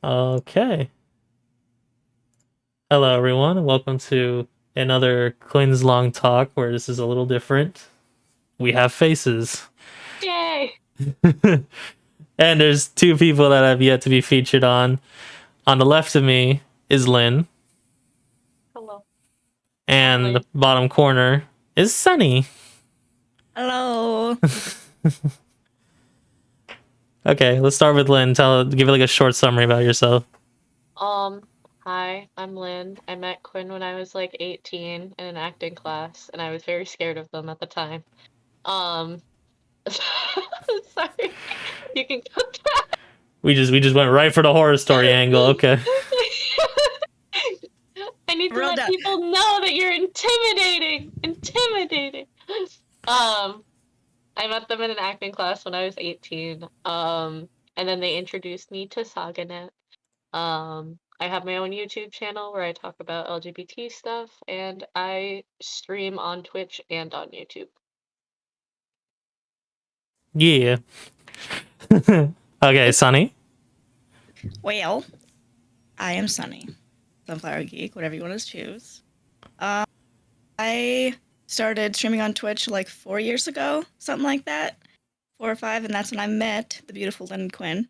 Okay. Hello, everyone, and welcome to another Quinn's Long Talk where this is a little different. We have faces. Yay! And there's two people that have yet to be featured on. On the left of me is Lynn, Hello. and the bottom corner is Sunny. Hello. Okay, let's start with Lynn. Give it like a short summary about yourself. Hi, I'm Lynn. I met Quinn when I was like 18 in an acting class, and I was very scared of them at the time. Sorry, you can cut that. We just went right for the horror story angle. Okay. I need to Real let done. people know that you're intimidating. Intimidating. I met them in an acting class when I was 18. And then they introduced me to Saga. I have my own YouTube channel where I talk about LGBT stuff, and I stream on Twitch and on YouTube. Yeah. Okay, Sunny. Well, I am Sunny. Sunflower Geek, whatever you want to choose. I started streaming on Twitch like 4 years ago, something like that. 4 or 5, and that's when I met the beautiful Lynn and Quinn.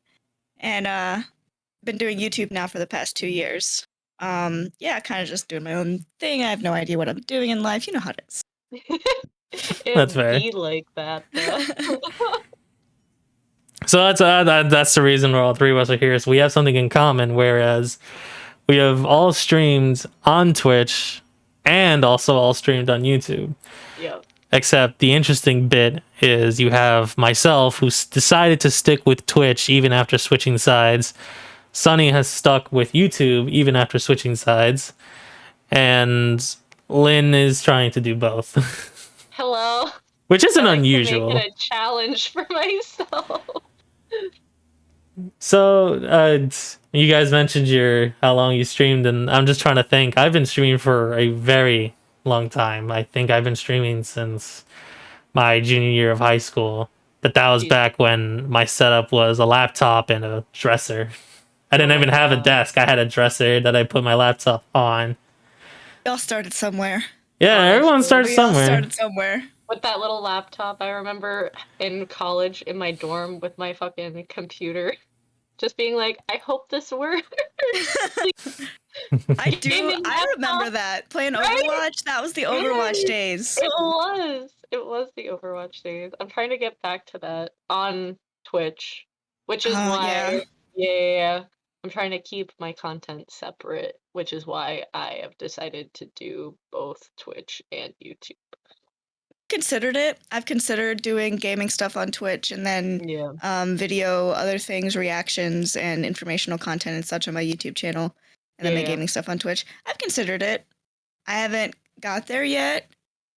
And been doing YouTube now for the past 2 years. Yeah, kind of just doing my own thing. I have no idea what I'm doing in life. You know how it is. That's It fair. be like that, though. So that's the reason why all three of us are here. So we have something in common. Whereas we have all streamed on Twitch and also all streamed on YouTube. Yep. Except the interesting bit is you have myself who decided to stick with Twitch even after switching sides. Sunny has stuck with YouTube even after switching sides. And Lynn is trying to do both. Hello. Which isn't I like unusual. to make it a challenge for myself. So, you guys mentioned how long you streamed, and I'm just trying to think. I've been streaming for a very long time. I think I've been streaming since my junior year of high school. But that was Jeez. back when my setup was a laptop and a dresser. I didn't Oh my even have a God. desk. I had a dresser that I put my laptop on. We all started somewhere. Yeah, everyone Honestly. starts We all somewhere. started somewhere. With that little laptop, I remember in college in my dorm with my fucking computer, just being like, I hope this works. Gaming I remember laptop, that. Playing right? Overwatch, that was the Overwatch days. It was the Overwatch days. I'm trying to get back to that on Twitch, which is Oh, yeah. why, yeah, I'm trying to keep my content separate, which is why I have decided to do both Twitch and YouTube. Considered it. I've considered doing gaming stuff on Twitch and then Yeah. video, other things, reactions, and informational content and such on my YouTube channel, and then my Yeah. gaming stuff on Twitch. I've considered it. I haven't got there yet,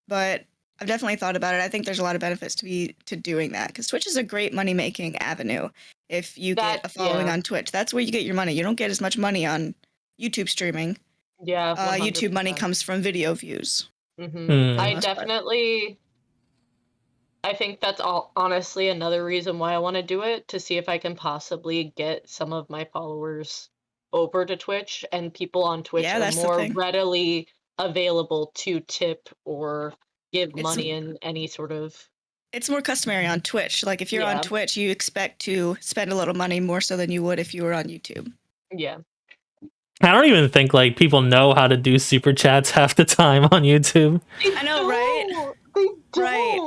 but I've definitely thought about it. I think there's a lot of benefits to doing that because Twitch is a great money making avenue. If you get a following on Twitch, that's where you get your money. You don't get as much money on YouTube streaming. Yeah, YouTube money 100%. comes from video views. I definitely, I think that's all honestly another reason why I want to do it, to see if I can possibly get some of my followers over to Twitch, and people on Twitch Yeah, are that's the more thing. readily available to tip or give It's- money in any sort of. It's more customary on Twitch. Like if you're Yeah. on Twitch, you expect to spend a little money more so than you would if you were on YouTube. Yeah. I don't even think like people know how to do super chats half the time on YouTube. I know, right? They don't. Right.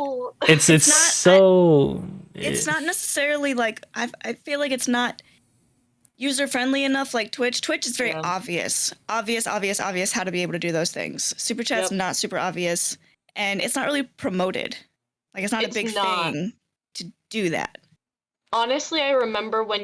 It's not- so. It's not necessarily like I feel like it's not user friendly enough like Twitch. Twitch is very Yeah. obvious how to be able to do those things. Super chat's Yep. not super obvious, and it's not really promoted. Like it's not a big thing to do that. Honestly, I remember when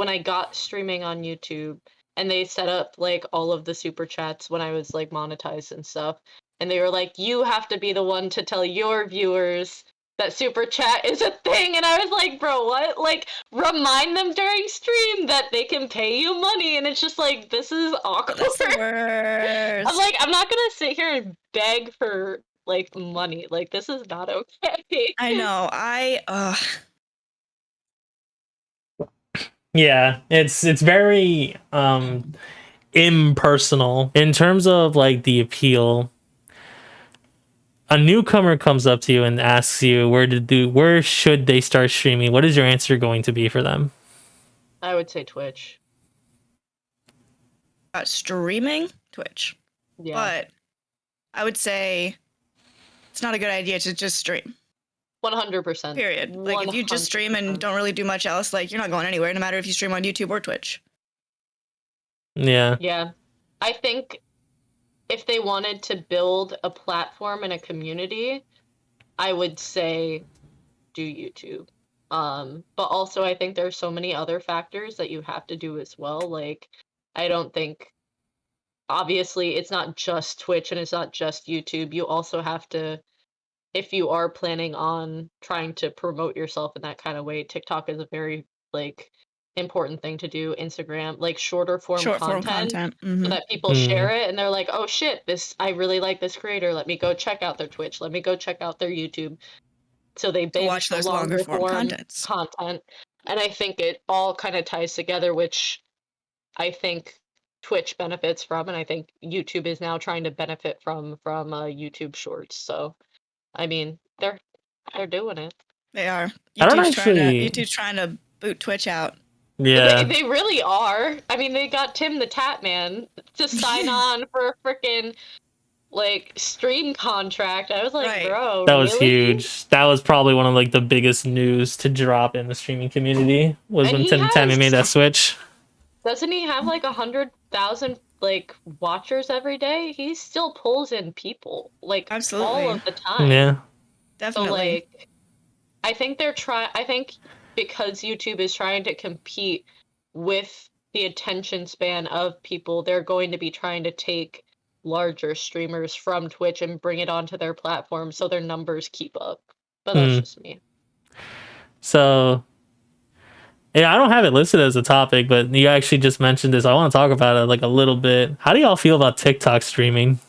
I got streaming on YouTube and they set up like all of the super chats when I was like monetized and stuff. And they were like, you have to be the one to tell your viewers that super chat is a thing. And I was like, bro, what? Like, remind them during stream that they can pay you money. And it's just like, this is awkward. That's the worst. I'm like, I'm not gonna sit here and beg for like money. Like, this is not okay. I know. Yeah, it's very impersonal in terms of like the appeal. A newcomer comes up to you and asks you where should they start streaming. What is your answer going to be for them? I would say Twitch. Streaming Twitch, Yeah. but I would say it's not a good idea to just stream. 100%. Period. Like if you just stream and don't really do much else, like you're not going anywhere, no matter if you stream on YouTube or Twitch. Yeah. Yeah. I think if they wanted to build a platform and a community, I would say do YouTube. But also I think there's so many other factors that you have to do as well. Like, I don't think, obviously it's not just Twitch and it's not just YouTube. You also have to, if you are planning on trying to promote yourself in that kind of way, TikTok is a very like important thing to do. Instagram, like short form content. So that people share it and they're like, oh shit, I really like this creator. Let me go check out their Twitch. Let me go check out their YouTube. So they binge watch those the longer form contents. content. And I think it all kind of ties together, which I think Twitch benefits from, and I think YouTube is now trying to benefit from YouTube Shorts. So, I mean, they're doing it. They are. YouTube's trying to boot Twitch out. Yeah. They really are. I mean, they got Tim the Tap Man to sign on for a freaking like stream contract. I was like, Right. bro, That was really? huge. That was probably one of like the biggest news to drop in the streaming community was And when he Tim Tammy has- made that switch. Doesn't he have like 100,000 like watchers every day? He still pulls in people like Absolutely. all of the time. Yeah. Definitely. So like, I think I think because YouTube is trying to compete with the attention span of people, they're going to be trying to take larger streamers from Twitch and bring it onto their platform so their numbers keep up. But that's just me. So, yeah, I don't have it listed as a topic, but you actually just mentioned this. I want to talk about it like a little bit. How do y'all feel about TikTok streaming?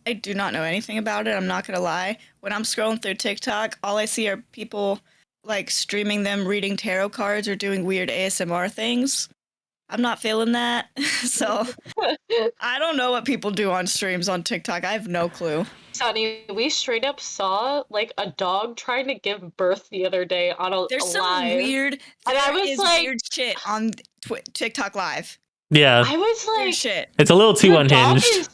I do not know anything about it. I'm not going to lie. When I'm scrolling through TikTok, all I see are people like streaming them reading tarot cards or doing weird ASMR things. I'm not feeling that. So I don't know what people do on streams on TikTok. I have no clue. Sonny, we straight up saw like a dog trying to give birth the other day on a There's some live. weird, And I was like, weird shit on TikTok Live. Yeah. I was Weird like, shit. It's a little too your dog unhinged.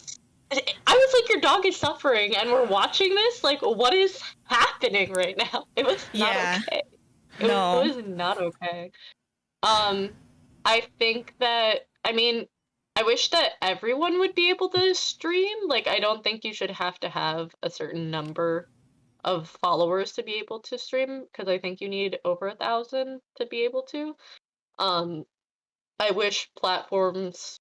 I was like, your dog is suffering and we're watching this? Like, what is happening right now? It was not okay. It was not okay. I think that, I mean, I wish that everyone would be able to stream. Like, I don't think you should have to have a certain number of followers to be able to stream, because I think you need over 1,000 to be able to. I wish platforms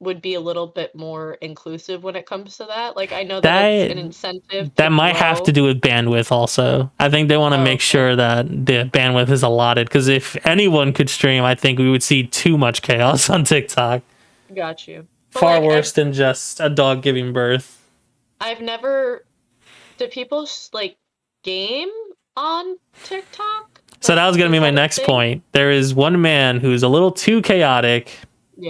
would be a little bit more inclusive when it comes to that. Like, I know that it's an incentive. That might have to do with bandwidth also. I think they want to make sure that the bandwidth is allotted, because if anyone could stream, I think we would see too much chaos on TikTok. Got you. But Far worse than just a dog giving birth. I've never... Do people, like, game on TikTok? So that was going to be my next point. There is one man who's a little too chaotic,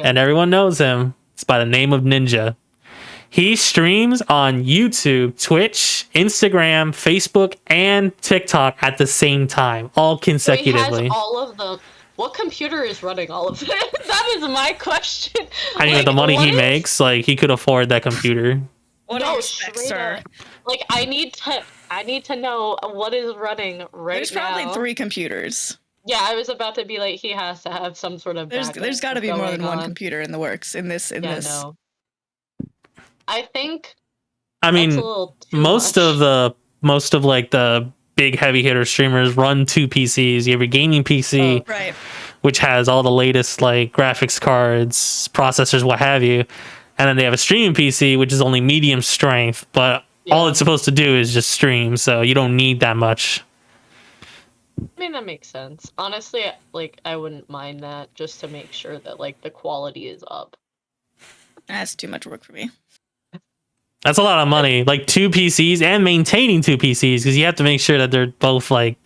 and everyone knows him. It's by the name of Ninja. He streams on YouTube, Twitch, Instagram, Facebook, and TikTok at the same time, all consecutively. So he has all of them. What computer is running all of it? That is my question. I mean, like, the money he makes, like, he could afford that computer. What are you expect, sir? Like, I need to know what is running right now. There's probably 3 computers. Yeah, I was about to be like, he has to have some sort of There's got to be more than one computer in the works in this. No. I think. I mean, most of like the big heavy hitter streamers run 2 PCs. You have your gaming PC, right, which has all the latest like graphics cards, processors, what have you, and then they have a streaming PC, which is only medium strength, but all it's supposed to do is just stream, so you don't need that much. I mean, that makes sense. Honestly, like, I wouldn't mind that, just to make sure that, like, the quality is up. That's too much work for me. That's a lot of money. Like 2 PCs and maintaining 2 PCs, because you have to make sure that they're both, like,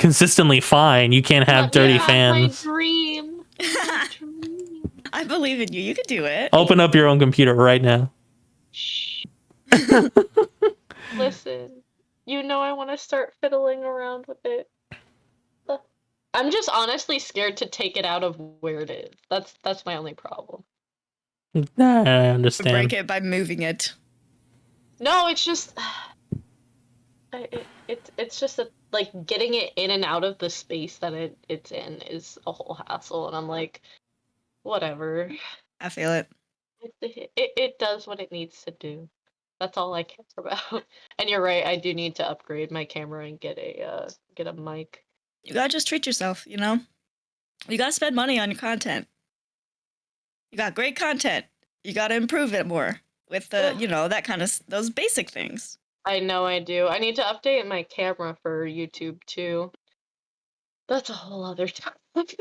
consistently fine. You can't have Let me dirty have fans. My dream. My dream. I believe in you. You could do it. Open up your own computer right now. Shh. Listen, you know I want to start fiddling around with it. I'm just honestly scared to take it out of where it is. That's my only problem. I understand. Break it by moving it. No, it's just it's just like getting it in and out of the space that it's in is a whole hassle, and I'm like, whatever. I feel it. It does what it needs to do. That's all I care about. And you're right, I do need to upgrade my camera and get a mic. You gotta just treat yourself, you know? You gotta spend money on your content. You got great content. You gotta improve it more with the, you know, that kind of, those basic things. I know I do. I need to update my camera for YouTube too. That's a whole other topic.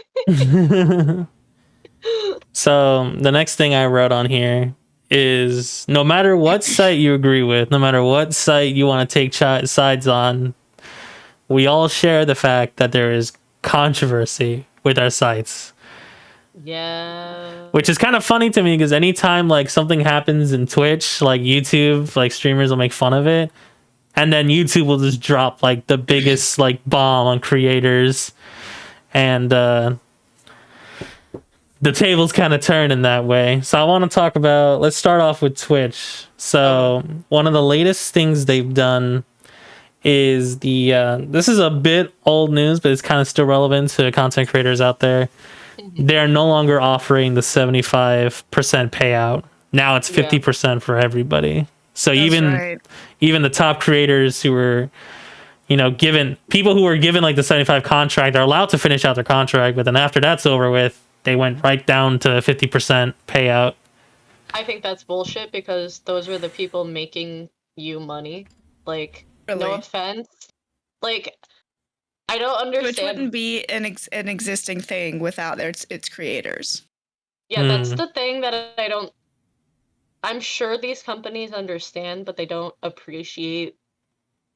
So the next thing I wrote on here is no matter what site you agree with, no matter what site you want to take sides on, we all share the fact that there is controversy with our sites. Yeah. Which is kind of funny to me because anytime like something happens in Twitch, like YouTube, like streamers will make fun of it. And then YouTube will just drop like the biggest like bomb on creators. And the tables kind of turn in that way. So I want to talk about, let's start off with Twitch. So one of the latest things they've done is this is a bit old news, but it's kind of still relevant to content creators out there. They're no longer offering the 75% payout. Now it's 50% for everybody. So That's even the top creators who were, you know, people who were given like the 75 contract are allowed to finish out their contract, but then after that's over with, they went right down to 50% payout. I think that's bullshit because those are the people making you money. Like, Really? no offense. Like, I don't understand. Which wouldn't be an existing thing without its creators. Yeah, that's the thing that I don't. I'm sure these companies understand, but they don't appreciate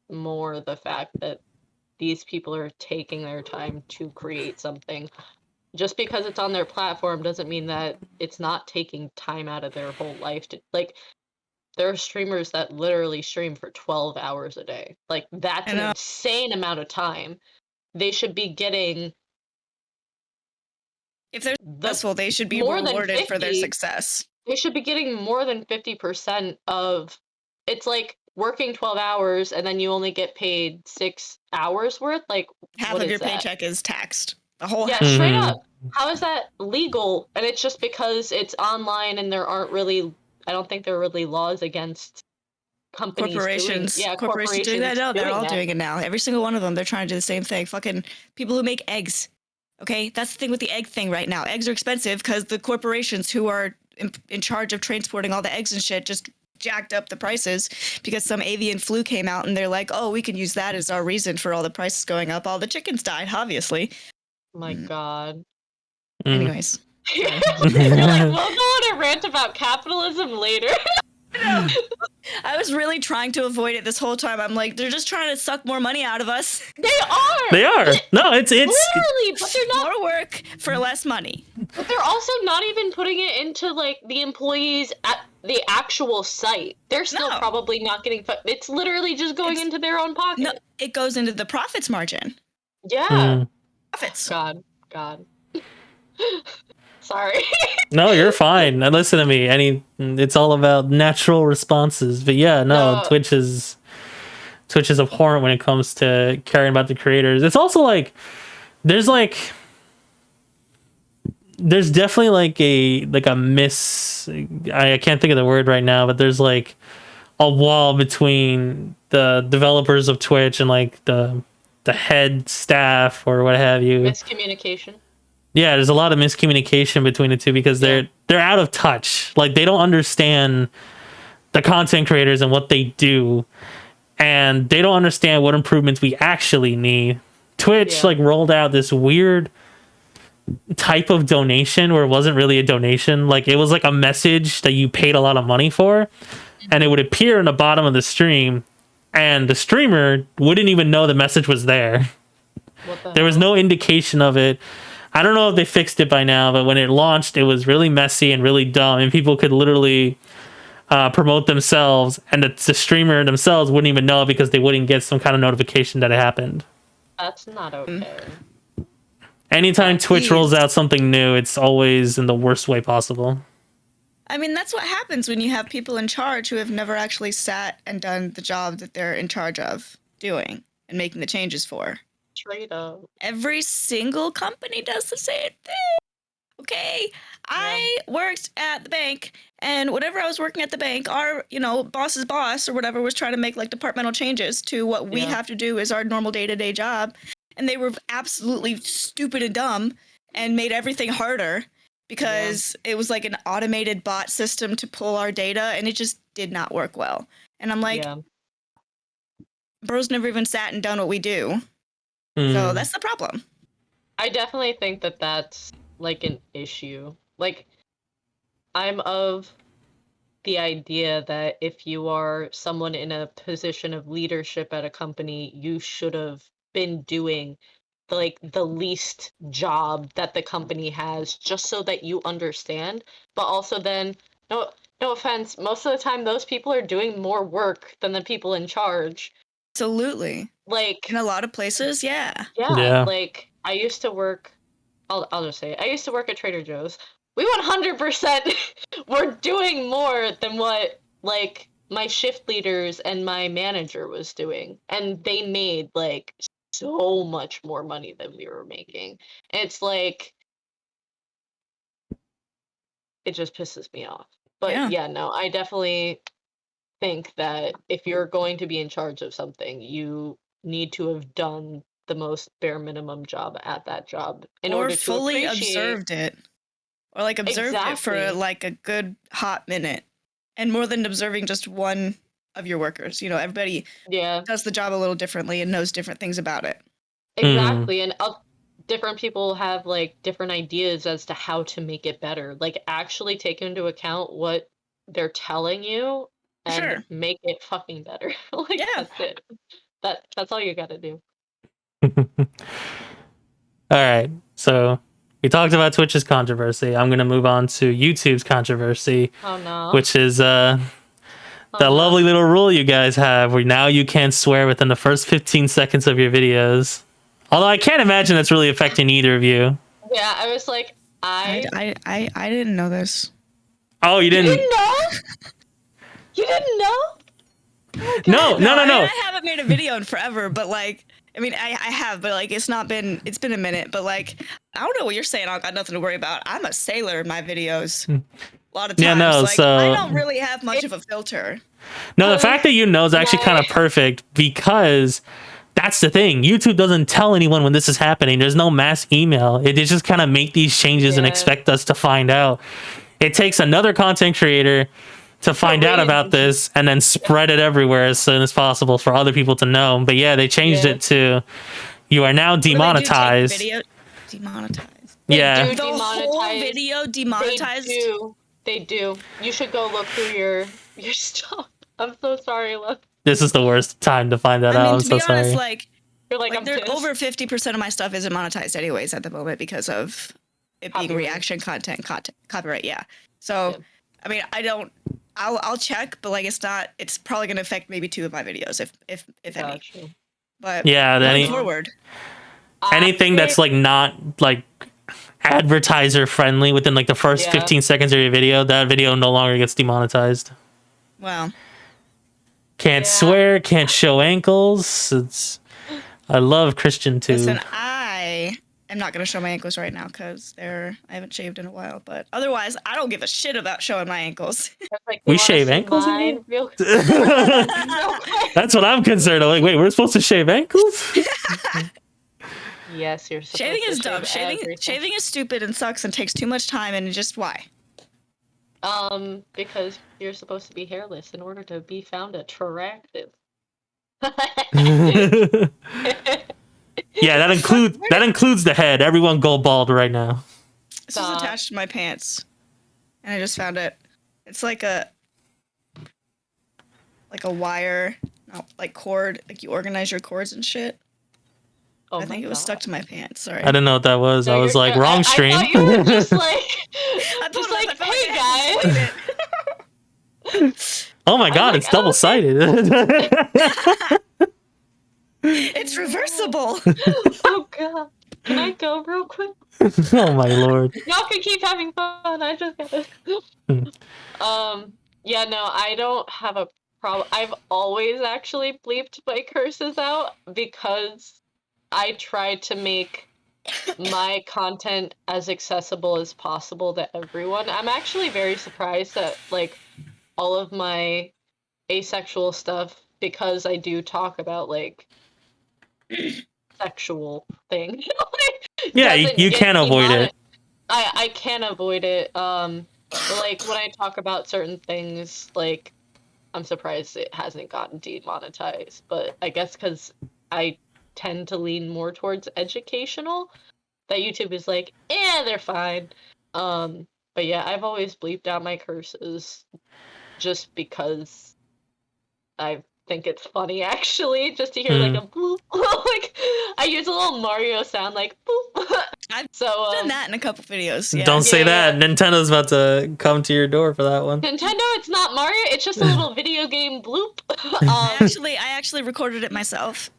more the fact that these people are taking their time to create something. Just because it's on their platform doesn't mean that it's not taking time out of their whole life to, like, there are streamers that literally stream for 12 hours a day. Like, that's an insane amount of time. They should be getting, if they're successful, they should be rewarded for their success. They should be getting more than 50% of, it's like working 12 hours and then you only get paid 6 hours worth. Like, half of your paycheck is taxed. The whole yeah, straight up. How is that legal? And it's just because it's online and there aren't really, I don't think there are really laws against companies corporations doing that. No, they're all doing it now. Every single one of them, they're trying to do the same thing. Fucking people who make eggs. Okay, that's the thing with the egg thing right now. Eggs are expensive because the corporations who are in charge of transporting all the eggs and shit just jacked up the prices because some avian flu came out and they're like, oh, we can use that as our reason for all the prices going up. All the chickens died, obviously. My God. Anyways. You're like, we'll go on a rant about capitalism later. I was really trying to avoid it this whole time. I'm like, they're just trying to suck more money out of us. They are. They are. No, it's literally, but they're not more work for less money. But they're also not even putting it into like the employees at the actual site. They're still probably not getting. It's literally just going into their own pocket. No, it goes into the profits margin. Yeah. Profits. God. Sorry. No, you're fine. Now listen to me. It's all about natural responses. But yeah, no, Twitch is abhorrent when it comes to caring about the creators. It's also like there's definitely like a miss. I can't think of the word right now, but there's like a wall between the developers of Twitch and like the head staff or what have you. Miscommunication. Yeah, there's a lot of miscommunication between the two because they're out of touch. Like they don't understand the content creators and what they do, and they don't understand what improvements we actually need. Twitch like rolled out this weird type of donation where it wasn't really a donation. Like it was like a message that you paid a lot of money for, and it would appear in the bottom of the stream, and the streamer wouldn't even know the message was there. What the There was hell? no indication of it. I don't know if they fixed it by now, but when it launched, it was really messy and really dumb, and people could literally promote themselves, and the streamer themselves wouldn't even know because they wouldn't get some kind of notification that it happened. That's not okay. Anytime Twitch rolls Jeez. out something new, it's always in the worst way possible. I mean, that's what happens when you have people in charge who have never actually sat and done the job that they're in charge of doing and making the changes for. Straight up. Every single company does the same thing. Okay, I worked at the bank, and whatever I was working at the bank, our, boss's boss or whatever was trying to make like departmental changes to what we have to do as our normal day-to-day job, and they were absolutely stupid and dumb and made everything harder because it was like an automated bot system to pull our data, and it just did not work well. And I'm like, bro's never even sat and done what we do. So that's the problem. I definitely think that that's like an issue. Like, I'm of the idea that if you are someone in a position of leadership at a company, you should have been doing like the least job that the company has just so that you understand. But also then, no offense, most of the time those people are doing more work than the people in charge. Absolutely. Like, in a lot of places, yeah. Like, I used to work, I'll just say it. I used to work at Trader Joe's. We 100% were doing more than what, like, my shift leaders and my manager was doing. And they made, like, so much more money than we were making. It's like, it just pisses me off. But yeah, no, I definitely think that if you're going to be in charge of something, you need to have done the most bare minimum job at that job in or order to fully appreciate observed it, or like observed it for like a good hot minute, and more than observing just one of your workers. Everybody does the job a little differently and knows different things about it. Exactly. And different people have like different ideas as to how to make it better. Like, actually take into account what they're telling you and make it fucking better. Like, that's it. That's all you gotta do. All right, so we talked about Twitch's controversy. I'm gonna move on to YouTube's controversy, which is that lovely little rule you guys have where now you can't swear within the first 15 seconds of your videos. Although I can't imagine that's really affecting either of you. Yeah, I was like, I didn't know this. Oh, you didn't? You didn't know? You didn't know? Oh, no. I haven't made a video in forever, but like, I have, but like, it's been a minute, but like, I don't know what you're saying. I got nothing to worry about. I'm a sailor in my videos. A lot of times, I don't really have much of a filter. No, the fact that you know is actually kind of perfect because that's the thing. YouTube doesn't tell anyone when this is happening. There's no mass email. They just kind of make these changes and expect us to find out. It takes another content creator to find out about this and then spread it everywhere as soon as possible for other people to know. But yeah, they changed it to you are now demonetized. Demonetized. Yeah. The whole video demonetized. They do. You should go look through your stuff. I'm so sorry, love. This is the worst time to find that out. I'm so sorry. Like, you're like, I'm over 50% of my stuff isn't monetized anyways at the moment because of it being reaction content, copyright. Yeah. So, I'll check, but like, it's probably going to affect maybe 2 of my videos if any. But yeah, going forward. Anything that's like not like advertiser friendly within like the first 15 seconds of your video, that video no longer gets demonetized. Wow. Can't swear, can't show ankles. I love Christian too. Listen, I am not going to show my ankles right now because I haven't shaved in a while, but otherwise I don't give a shit about showing my ankles. Like, we shave ankles in here? That's what I'm concerned of. Like, wait, we're supposed to shave ankles? Yes, you're supposed shaving to is dumb. Shaving is stupid and sucks and takes too much time, and just why? Because you're supposed to be hairless in order to be found attractive. Yeah, that includes the head. Everyone go bald right now. This is attached to my pants, and I just found it. It's like a wire, like cord. Like you organize your cords and shit. Oh I think my it was stuck God. to my pants. Sorry. I didn't know what that was. No, I was you're like, good. wrong I stream. thought you were just like, I just pulled it up. like, I felt like I hey had to guys. explain it. Oh my I'm god, like, it's double sided. It's reversible. Oh God. Can I go real quick? Oh my lord. Y'all can keep having fun. I just gotta. Yeah, no, I don't have a problem. I've always actually bleeped my curses out because I try to make my content as accessible as possible to everyone. I'm actually very surprised that like all of my asexual stuff, because I do talk about like sexual things, like, Yeah, doesn't you get can't avoid it. I can avoid it. But like when I talk about certain things, like I'm surprised it hasn't gotten demonetized. But I guess because I tend to lean more towards educational, that YouTube is like, they're fine. But yeah, I've always bleeped out my curses just because I think it's funny actually, just to hear like a boop. Like I use a little Mario sound like boop. I've So done that in a couple videos. Yeah. Don't say Yeah, that. Nintendo's about to come to your door for that one. Nintendo, it's not Mario, it's just a little video game bloop. I actually recorded it myself.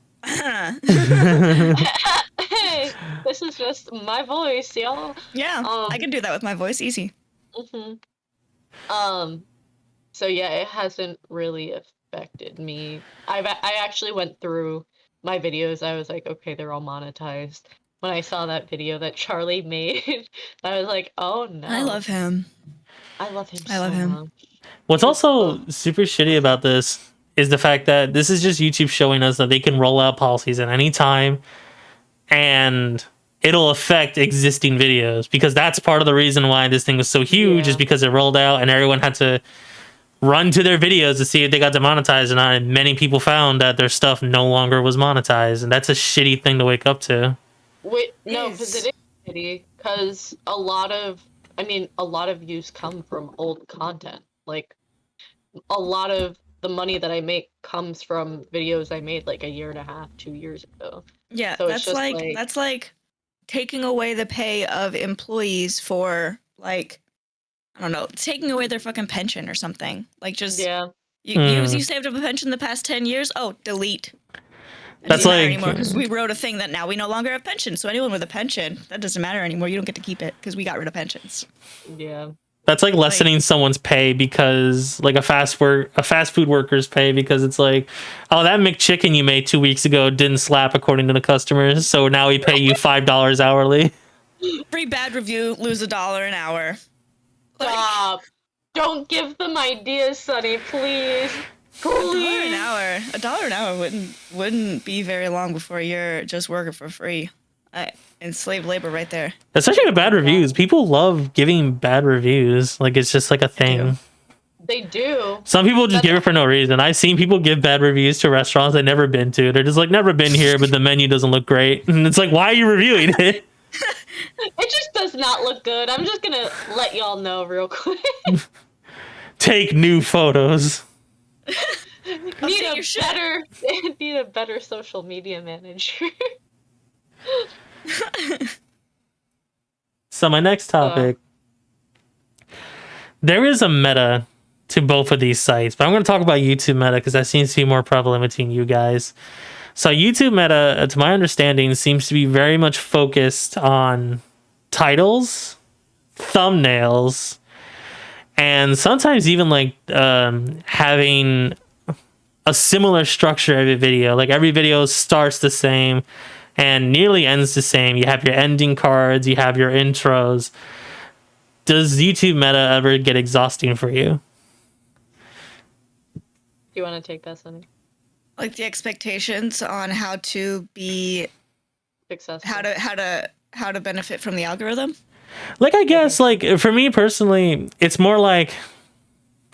Hey, this is just my voice, y'all. Yeah, I can do that with my voice, easy. Mhm. So yeah, it hasn't really affected me. I actually went through my videos. I was like, okay, they're all monetized. When I saw that video that Charlie made, I was like, oh no. I love him. I love him I love so him. much. What's He's also super shitty about this is the fact that this is just YouTube showing us that they can roll out policies at any time and it'll affect existing videos, because that's part of the reason why this thing was so huge, Yeah. is because it rolled out and everyone had to run to their videos to see if they got demonetized or not, and many people found that their stuff no longer was monetized, and that's a shitty thing to wake up to. Wait, no, because Is- it is shitty. Because a lot of views come from old content. Like a lot of the money that I make comes from videos I made like a year and a half, 2 years ago. Yeah, So it's just that's like taking away the pay of employees for like, I don't know, taking away their fucking pension or something. Like just yeah. you saved up a pension the past 10 years. Oh, delete. It That's doesn't matter like- anymore because we wrote a thing that now we no longer have pension. So anyone with a pension, that doesn't matter anymore. You don't get to keep it because we got rid of pensions. Yeah. That's like lessening someone's pay, because like a fast food worker's pay, because it's like, oh, that McChicken you made 2 weeks ago didn't slap according to the customers, so now we pay you $5 hourly. Free bad review, lose $1 an hour. Stop. Don't give them ideas, Sonny, please. Please. $1 an hour wouldn't be very long before you're just working for free. Enslaved labor right there. Especially with bad reviews. People love giving bad reviews. Like, it's just like a thing. They do. Some people just That's- give it for no reason. I've seen people give bad reviews to restaurants they've never been to. They're just like, never been here, but the menu doesn't look great. And it's like, why are you reviewing it? It just does not look good. I'm just gonna let y'all know real quick. Take new photos. need your shit. need a better social media manager. So my next topic. There is a meta to both of these sites, but I'm going to talk about YouTube meta because that seems to be more prevalent between you guys. So YouTube meta, to my understanding, seems to be very much focused on titles, thumbnails, and sometimes even like having a similar structure every video. Like every video starts the same and nearly ends the same. You have your ending cards, you have your intros. Does YouTube meta ever get exhausting for you? Do you want to take that, Sonny? Like the expectations on how to be, Successful. how to benefit from the algorithm. Like, I guess, like, for me personally, it's more like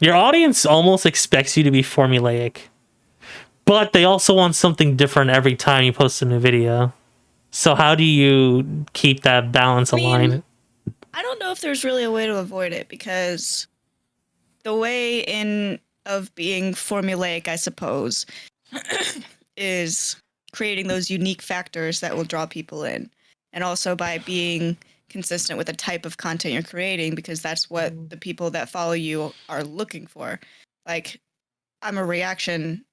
your audience almost expects you to be formulaic, but they also want something different every time you post a new video. So how do you keep that balance aligned? I don't know if there's really a way to avoid it, because the way of being formulaic, I suppose, is creating those unique factors that will draw people in, and also by being consistent with the type of content you're creating, because that's what the people that follow you are looking for. Like, I'm a reaction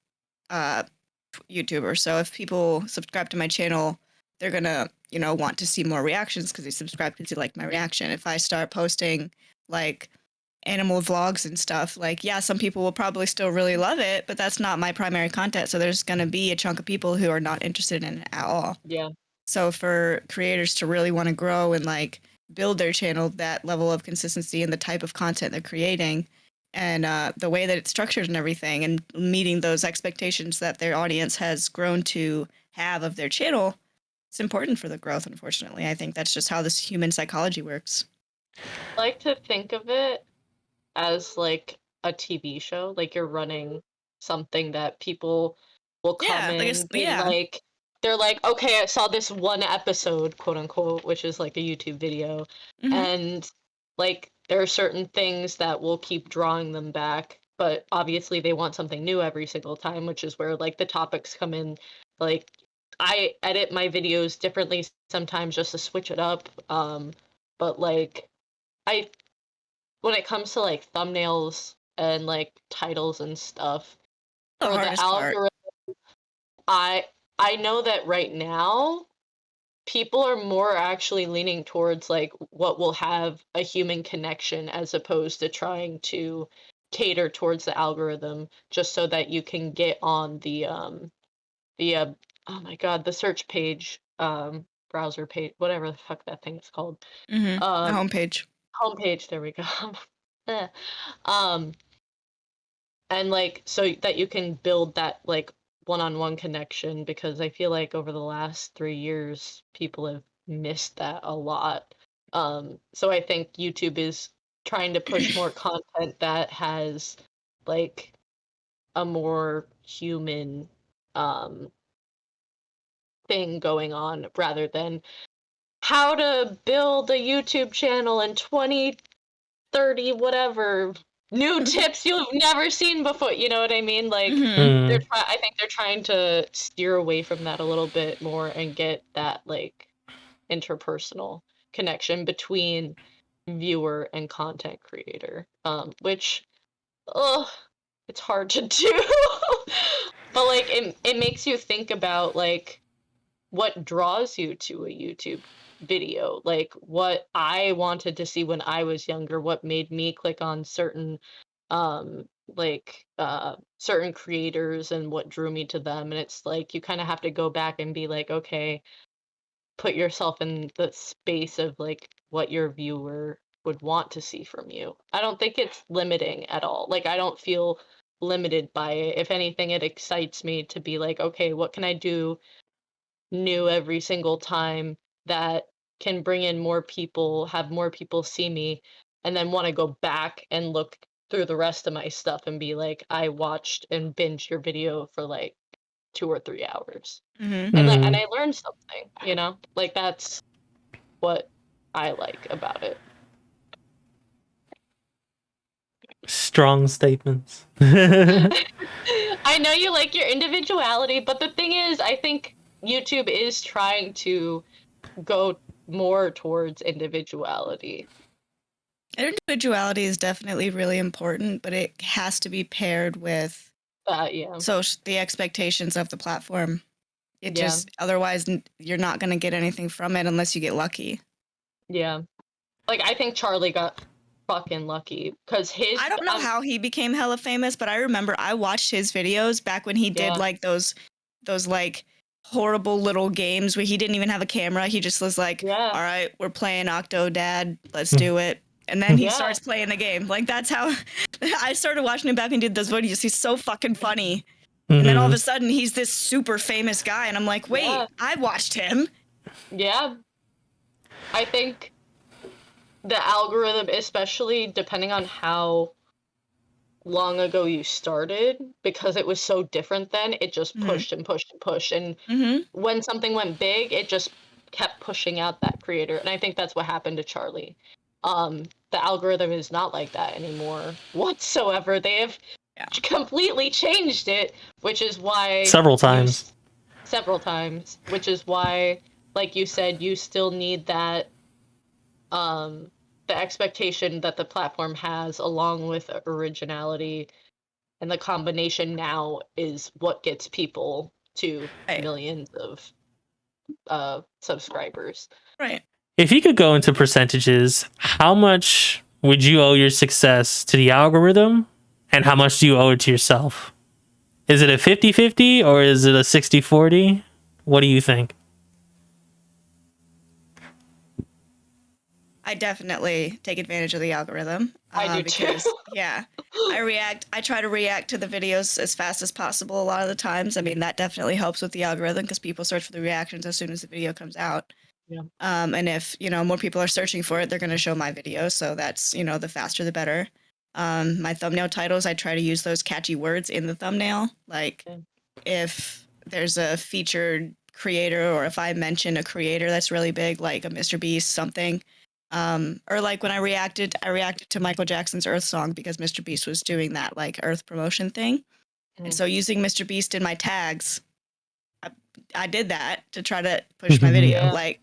YouTuber, so if people subscribe to my channel, they're gonna, want to see more reactions because they subscribe because they like my reaction. If I start posting like animal vlogs and stuff, like, yeah, some people will probably still really love it, but that's not my primary content, so there's gonna be a chunk of people who are not interested in it at all. Yeah. So for creators to really want to grow and like build their channel, that level of consistency and the type of content they're creating, and the way that it's structured and everything, and meeting those expectations that their audience has grown to have of their channel, it's important for the growth, unfortunately. I think that's just how this human psychology works. I like to think of it as like a TV show, like you're running something that people will come Yeah, like in, be yeah. like, they're like, okay, I saw this one episode, quote unquote, which is like a YouTube video, and like there are certain things that will keep drawing them back, but obviously they want something new every single time, which is where like the topics come in. Like, I edit my videos differently sometimes just to switch it up, but like I when it comes to like thumbnails and like titles and stuff The for the hardest part. algorithm, I know that right now people are more actually leaning towards like what will have a human connection as opposed to trying to cater towards the algorithm just so that you can get on the oh my god, the search page, browser page, whatever the fuck that thing is called, The um homepage. homepage, there we go. Eh. um and like so that you can build that like one-on-one connection, because I feel like over the last 3 years people have missed that a lot. So I think YouTube is trying to push more content that has like a more human um thing going on, rather than how to build a YouTube channel in 2030 whatever, new tips you've never seen before, you know what I mean? Like, I think they're trying to steer away from that a little bit more and get that like interpersonal connection between viewer and content creator, which, ugh, it's hard to do. But like it makes you think about like what draws you to a YouTube video, like what I wanted to see when I was younger, what made me click on certain certain creators and what drew me to them. And it's like you kind of have to go back and be like, okay, put yourself in the space of like what your viewer would want to see from you. I don't think it's limiting at all. Like, I don't feel limited by it. If anything, it excites me to be like, okay, what can I do new every single time that can bring in more people, have more people see me, and then want to go back and look through the rest of my stuff and be like, I watched and binged your video for like 2 or 3 hours. And I learned something, you know? Like, that's what I like about it. Strong statements. I know you like your individuality, but the thing is, I think YouTube is trying to go more towards individuality. Individuality is definitely really important, but it has to be paired with the expectations of the platform. Just otherwise you're not going to get anything from it unless you get lucky. Yeah. Like, I think Charlie got fucking lucky because I don't know how he became hella famous, but I remember I watched his videos back when he did like those like horrible little games where he didn't even have a camera. He just was like, all right, we're playing Octodad, let's do it. And then he starts playing the game. Like, that's how I started watching him back when he did those videos. He's so fucking funny. And then all of a sudden he's this super famous guy and I'm like, wait, I watched him. Yeah. I think the algorithm, especially depending on how long ago you started, because it was so different then, it just pushed and pushed and pushed. And when something went big, it just kept pushing out that creator. And I think that's what happened to Charlie. The algorithm is not like that anymore whatsoever. They have completely changed it, which is why several times several times, which is why, like you said, you still need that the expectation that the platform has along with originality, and the combination now is what gets people to Right. millions of subscribers. Right. If you could go into percentages, how much would you owe your success to the algorithm and how much do you owe it to yourself? Is it a 50-50 or is it a 60-40? What do you think? I definitely take advantage of the algorithm. I do too. Because yeah, I try to react to the videos as fast as possible a lot of the times. I mean, that definitely helps with the algorithm because people search for the reactions as soon as the video comes out. Yeah. And if, more people are searching for it, they're going to show my video. So that's, the faster the better. My thumbnail titles, I try to use those catchy words in the thumbnail. Like Yeah. if there's a featured creator or if I mention a creator that's really big, like a Mr. Beast, something. Or like when I reacted to Michael Jackson's Earth song because Mr. Beast was doing that like Earth promotion thing. And so using Mr. Beast in my tags, I did that to try to push my video. Yeah. Like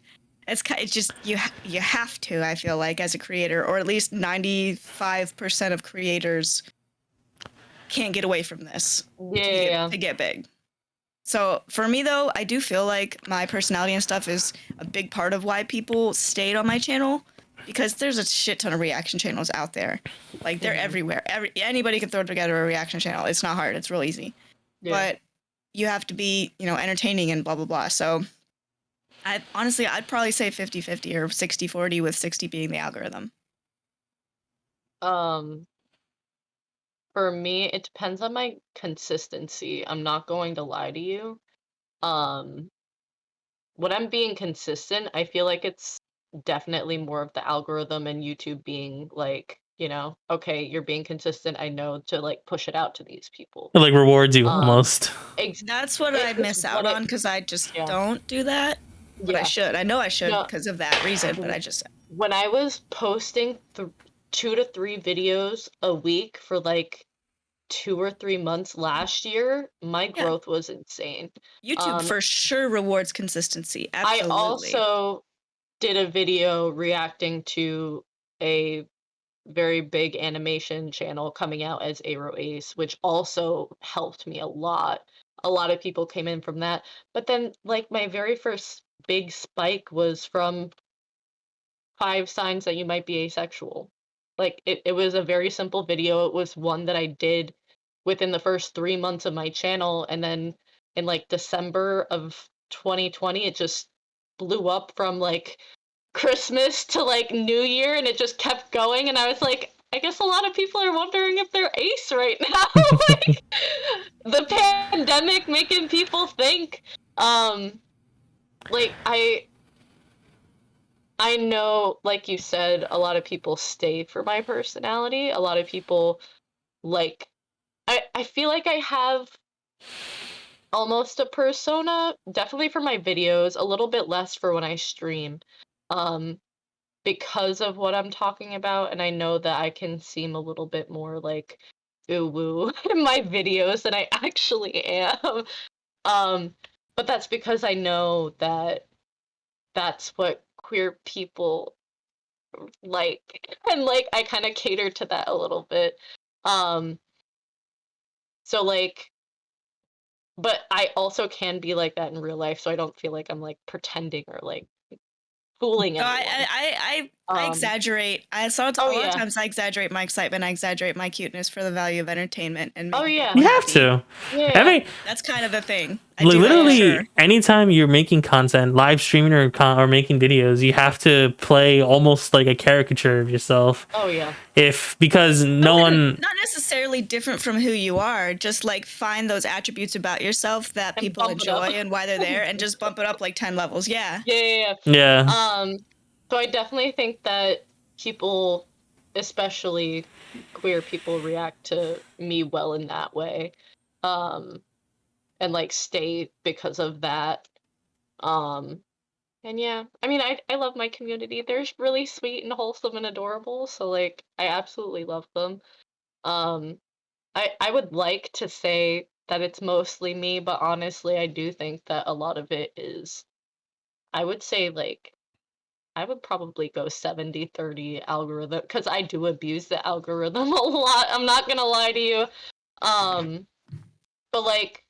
it's just you have to, I feel like, as a creator, or at least 95% of creators can't get away from this to get big. So for me though, I do feel like my personality and stuff is a big part of why people stayed on my channel, because there's a shit ton of reaction channels out there. Like they're everywhere. Anybody can throw together a reaction channel. It's not hard. It's real easy. Yeah. But you have to be, entertaining and blah blah blah. So I'd probably say 50-50 or 60-40, with 60 being the algorithm. For me, it depends on my consistency. I'm not going to lie to you. When I'm being consistent, I feel like it's definitely more of the algorithm and YouTube being like, okay, you're being consistent. I know to like push it out to these people. It like rewards you almost. That's what I miss out on because I just don't do that. But I should. I know I should because of that reason, but I just... When I was posting 2 to 3 videos a week for like 2 or 3 months last year, my growth was insane. YouTube for sure rewards consistency. Absolutely. I also did a video reacting to a very big animation channel coming out as Aero Ace, which also helped me a lot. A lot of people came in from that. But then, like, my very first big spike was from 5 signs that you might be asexual. Like, it was a very simple video. It was one that I did within the first 3 months of my channel, and then in, like, December of 2020, it just blew up from, like, Christmas to, like, New Year, and it just kept going, and I was like, I guess a lot of people are wondering if they're ace right now. Like, the pandemic making people think. Like, I know, like you said, a lot of people stay for my personality. A lot of people, like, I feel like I have almost a persona, definitely for my videos, a little bit less for when I stream, because of what I'm talking about, and I know that I can seem a little bit more, like, ooh-woo in my videos than I actually am. But that's because I know that that's what queer people like, and like I kind of cater to that a little bit. So like, but I also can be like that in real life, so I don't feel like I'm like pretending or like fooling No, anyone. I exaggerate. A lot yeah. of times I exaggerate my excitement. I exaggerate my cuteness for the value of entertainment and Oh, making yeah. people You have happy. to. Yeah. That's kind of the thing. I do that for Literally, sure. anytime you're making content, live streaming or making videos, you have to play almost like a caricature of yourself. Oh yeah. Because no one... Not necessarily different from who you are, just like find those attributes about yourself that And people bump it up. enjoy and why they're there, and just bump it up like 10 levels. Yeah. Yeah. So I definitely think that people, especially queer people, react to me well in that way. And like stay because of that. And yeah, I mean, I love my community. They're really sweet and wholesome and adorable, so like I absolutely love them. I would like to say that it's mostly me, but honestly, I do think that a lot of it is, I would say, like, I would probably go 70-30 algorithm because I do abuse the algorithm a lot. I'm not gonna lie to you. Um, but like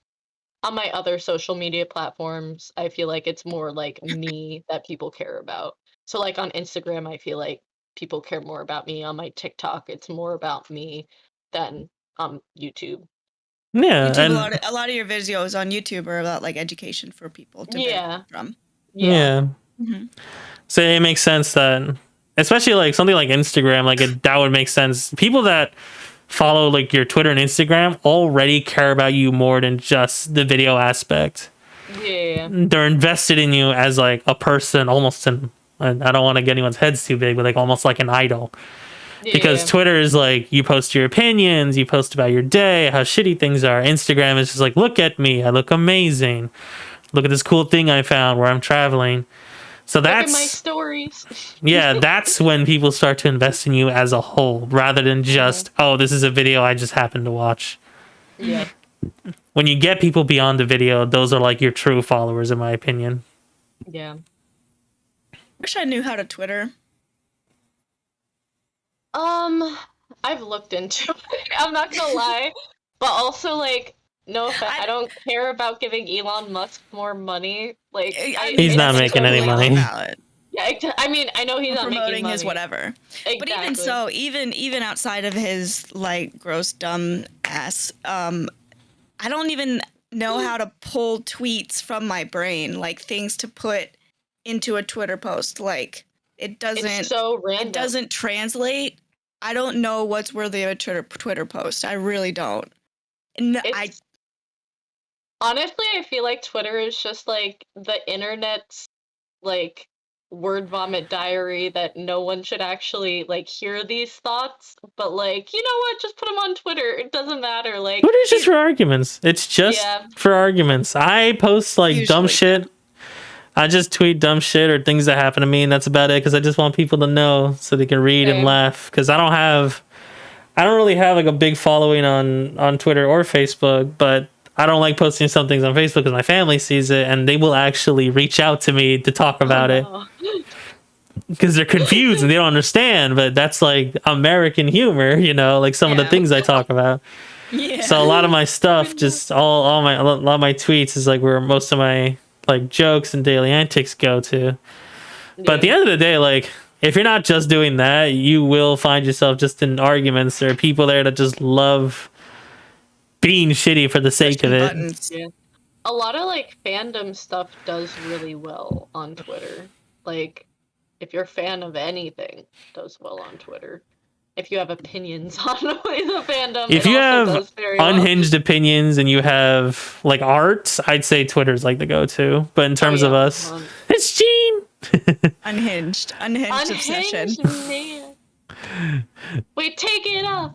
on my other social media platforms, I feel like it's more like me that people care about. So like on Instagram, I feel like people care more about me. On my TikTok, it's more about me than YouTube. Yeah, YouTube, and a lot of your videos on YouTube are about like education for people to Yeah. benefit from. yeah. Mhm. So it makes sense that, especially like something like Instagram, like that would make sense. People that follow like your Twitter and Instagram already care about you more than just the video aspect. Yeah. They're invested in you as like a person, almost in. And I don't want to get anyone's heads too big, but like almost like an idol. Because Yeah. Twitter is like you post your opinions, you post about your day, how shitty things are. Instagram is just like, look at me, I look amazing. Look at this cool thing I found where I'm traveling. So Look at my that's stories. yeah, that's when people start to invest in you as a whole, rather than just, oh, this is a video I just happened to watch. Yeah. When you get people beyond the video, those are like your true followers, in my opinion. Yeah. Wish I knew how to Twitter. I've looked into it. I'm not gonna lie, but also like, no offense, I don't care about giving Elon Musk more money. Like, He's not it's making any totally- money. Valid. Yeah, I mean, I know he's not making Promoting money. his whatever. Exactly. But even so, even outside of his like gross dumb ass, I don't even know how to pull tweets from my brain, like things to put into a Twitter post. Like it doesn't. It's so random. It doesn't translate. I don't know what's worthy of a Twitter post. I really don't. And Honestly, I feel like Twitter is just like the internet's like word vomit diary that no one should actually like hear these thoughts, but like, you know what, just put them on Twitter, it doesn't matter. Like, Twitter's just for arguments. It's just Yeah. for arguments. I post like dumb Usually. shit. I just tweet dumb shit or things that happen to me, and that's about it. Because I just want people to know so they can read and Same. laugh. Because I don't really have like a big following on Twitter or Facebook, but I don't like posting some things on Facebook because my family sees it and they will actually reach out to me to talk about it Oh, because they're confused and they don't understand. But that's like American humor, you know, like some of the Yeah. things I talk about. yeah. So a lot of my stuff, just a lot of my tweets is like where most of my like jokes and daily antics go to. But at the end of the day, like if you're not just doing that, you will find yourself just in arguments. There are people there that just love being shitty for the sake of it. Buttons. Yeah. A lot of like fandom stuff does really well on Twitter. Like, if you're a fan of anything, it does well on Twitter. If you have opinions on the fandom, If it you also have does very well. unhinged opinions and you have like art, I'd say Twitter's like the go-to. But in terms of yeah. us, it's Gene. Unhinged obsession. Unhinged, man. Wait, take it off.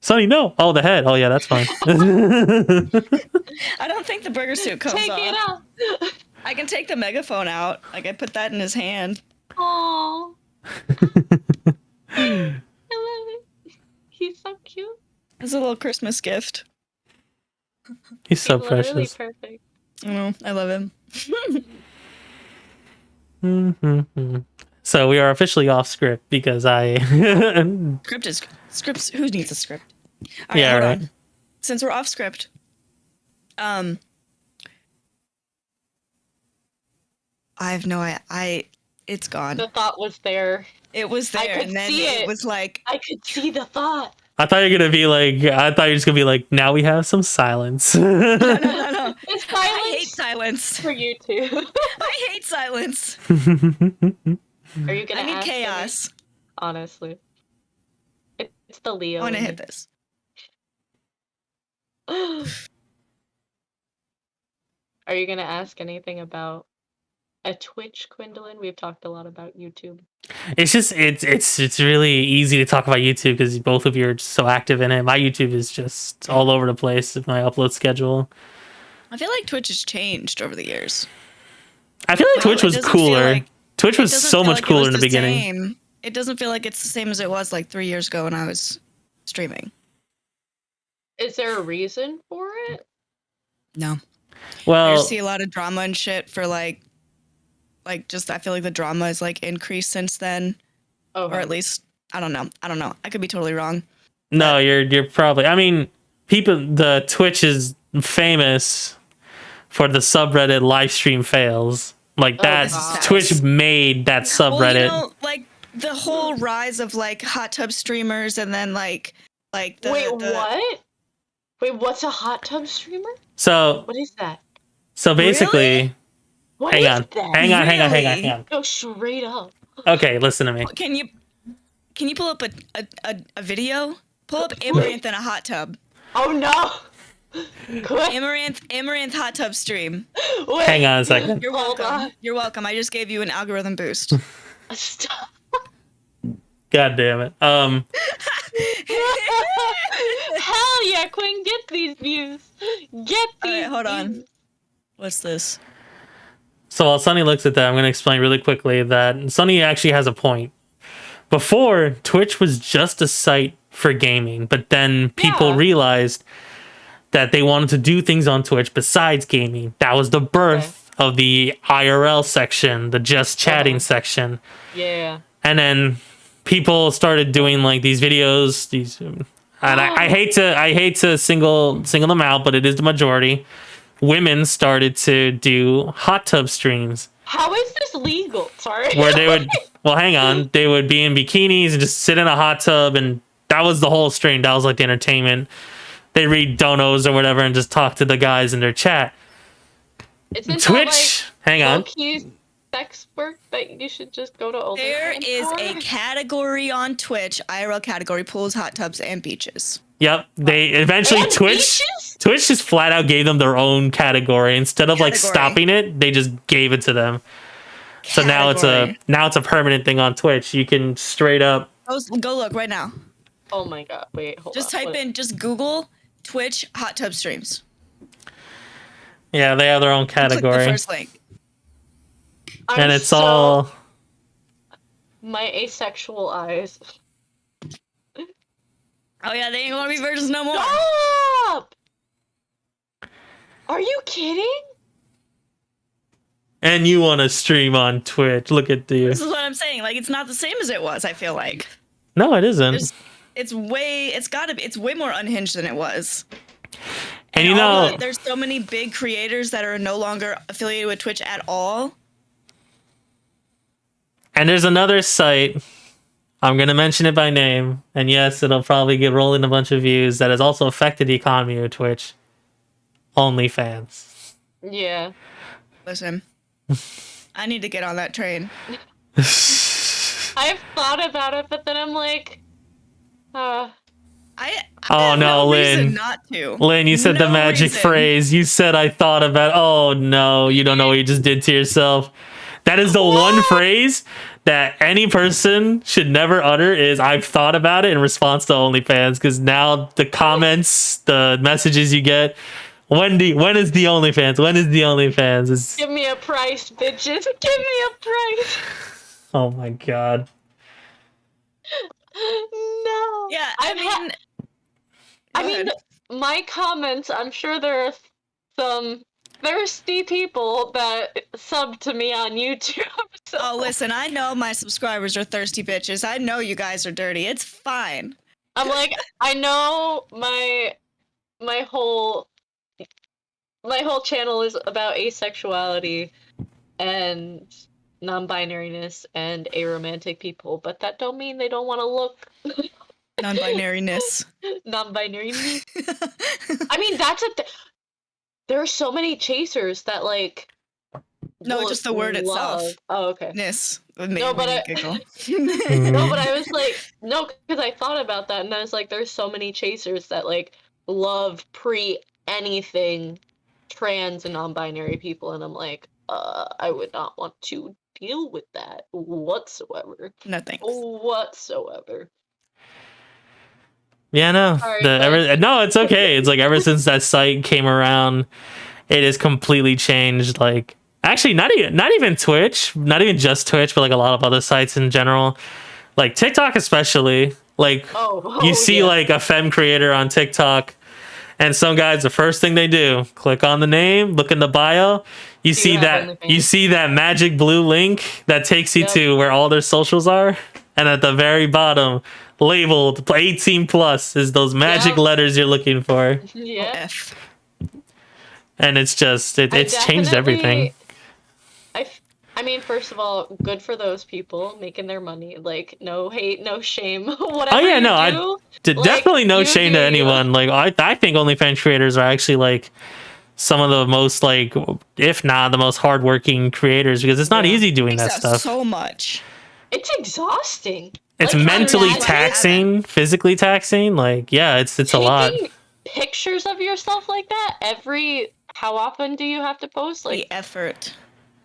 Sonny, no. Oh, the head. Oh, yeah, that's fine. I don't think the burger suit comes Take off. it off. I can take the megaphone out. Like I put that in his hand. Aww. I love it. He's so cute. It's a little Christmas gift. He's so He's literally precious. perfect. I love him. So we are officially off script because I. Scripts. Who needs a script? All right, Yeah, hold right. on. Since we're off script, I have no idea. It's gone. The thought was there. It was I there, could and then see it it. was like, I could see the thought. I thought you were gonna be like. I thought you were just gonna be like. Now we have some silence. no. It's silence I hate silence. for you too. I hate silence. Are you gonna I need ask chaos. any? Honestly. It's the Leo. I want to in hit me. this. Are you gonna ask anything about a Twitch, Gwendolyn? We've talked a lot about YouTube. It's just it's really easy to talk about YouTube because both of you are just so active in it. My YouTube is just all over the place with my upload schedule. I feel like Twitch has changed over the years. I feel like Well, Twitch it was doesn't feel cooler. like- Twitch It was doesn't so feel much like it cooler was in the beginning. same. It doesn't feel like it's the same as it was like 3 years ago when I was streaming. Is there a reason for it? No. I Well, just see a lot of drama and shit for like just I feel like the drama is like increased since then, Oh, or at least I don't know. I could be totally wrong. no, you're probably. I mean, the Twitch is famous for the subreddit live stream fails. Like Oh, that, this is Twitch facts. made that subreddit. Well, you know, like the whole rise of like hot tub streamers, and then like the wait, the, what? Wait, what's a hot tub streamer? So What is that? basically, What hang is on, that? Really? Go straight up. Okay, listen to me. Can you pull up a video? Pull up Amaranth in a hot tub. Oh no! Quinn, Amaranth hot tub stream. wait. Hang on a second. You're Hold welcome. on. You're welcome. I just gave you an algorithm boost. Stop. God damn it. Hell yeah, Quinn, get these views. Get these. Alright, hold on. views. What's this? So while Sunny looks at that, I'm going to explain really quickly that Sunny actually has a point. Before, Twitch was just a site for gaming, but then people Yeah. realized that they wanted to do things on Twitch besides gaming. That was the birth of the IRL section, the just chatting section. Yeah. And then people started doing like these videos, and I hate to single them out, but it is the majority. Women started to do hot tub streams How is this legal? Sorry. where they would, well, hang on, they would be in bikinis and just sit in a hot tub, and that was the whole stream. That was like the entertainment. They read donos or whatever and just talk to the guys in their chat. Isn't Twitch, hang on. low-key sex work that you should just go to OnlyFans There is for? a category on Twitch, IRL category, pools, hot tubs, and beaches. Yep, they eventually And Twitch beaches? Twitch just flat out gave them their own category instead of like Category. stopping it. They just gave it to them. So now it's a permanent thing on Twitch. You can straight up. Go look right now. Oh my god! Wait, hold Just on. type What- in, just Google Twitch hot tub streams. Yeah, they have their own Click the category, first link. I'm and it's so- all. my asexual eyes. Oh yeah, they ain't gonna be virgins no more. Stop! Are you kidding? And you want to stream on Twitch? Look at you. This is what I'm saying. Like, it's not the same as it was. I feel like No, it isn't. it's way more unhinged than it was. And you all know, the- there's so many big creators that are no longer affiliated with Twitch at all. and there's another site. I'm gonna mention it by name, and yes, it'll probably get rolling a bunch of views. That has also affected the economy of Twitch. OnlyFans. Yeah. Listen, I need to get on that train. I've thought about it, but then I'm like, I Oh, have no, reason Lynn. not to. Lynn, you said the No magic reason. phrase. You said I thought about. Oh no, you don't know what you just did to yourself. That is the one phrase that any person should never utter. Is I've thought about it in response to OnlyFans, because now the comments, the messages you get. When is the OnlyFans? When is the OnlyFans? It's, give me a price, bitches. Give me a price. oh my god. No. Yeah, I've had- I Go mean, ahead. my comments, I'm sure there are some thirsty people that sub to me on YouTube. So Oh, listen, I know my subscribers are thirsty bitches. I know you guys are dirty. It's fine. I'm like, I know my whole channel is about asexuality and non-binariness and aromantic people, but that don't mean they don't want to look Non-binariness. non-binary. I mean, that's there are so many chasers that like. No, will just the word itself. love- Oh, okay. Ness. It made No, me but giggle. No, but I was like, no, because I thought about that, and I was like, there's so many chasers that like love pre anything trans and non-binary people, and I'm like, I would not want to deal with that whatsoever. No thanks. Whatsoever. Yeah, no. Sorry, No, it's okay. It's like ever since that site came around, it has completely changed. Like, actually, not even Twitch, not even just Twitch, but like a lot of other sites in general, like TikTok especially. Like, you see yeah. like a femme creator on TikTok, And some guys, the first thing they do, click on the name, look in the bio, you Do see you have that OnlyFans? you see that magic blue link that takes you Yep. to where all their socials are, and at the very bottom, labeled 18 plus is those magic Yep. letters you're looking for. Yeah. F. And it's just I it's changed everything. I mean, first of all, good for those people making their money. Like, no hate, no shame. Whatever Oh yeah, you no, do, like, definitely no you shame do to you. anyone. Like I think OnlyFans creators are actually like some of the most like, if not the most hardworking creators, because it's not Yeah. easy doing Takes that out stuff. so much. It's exhausting. It's Like, mentally imagine- taxing, physically taxing. Like, yeah, it's a lot. taking pictures of yourself like that how often do you have to post? Like, The effort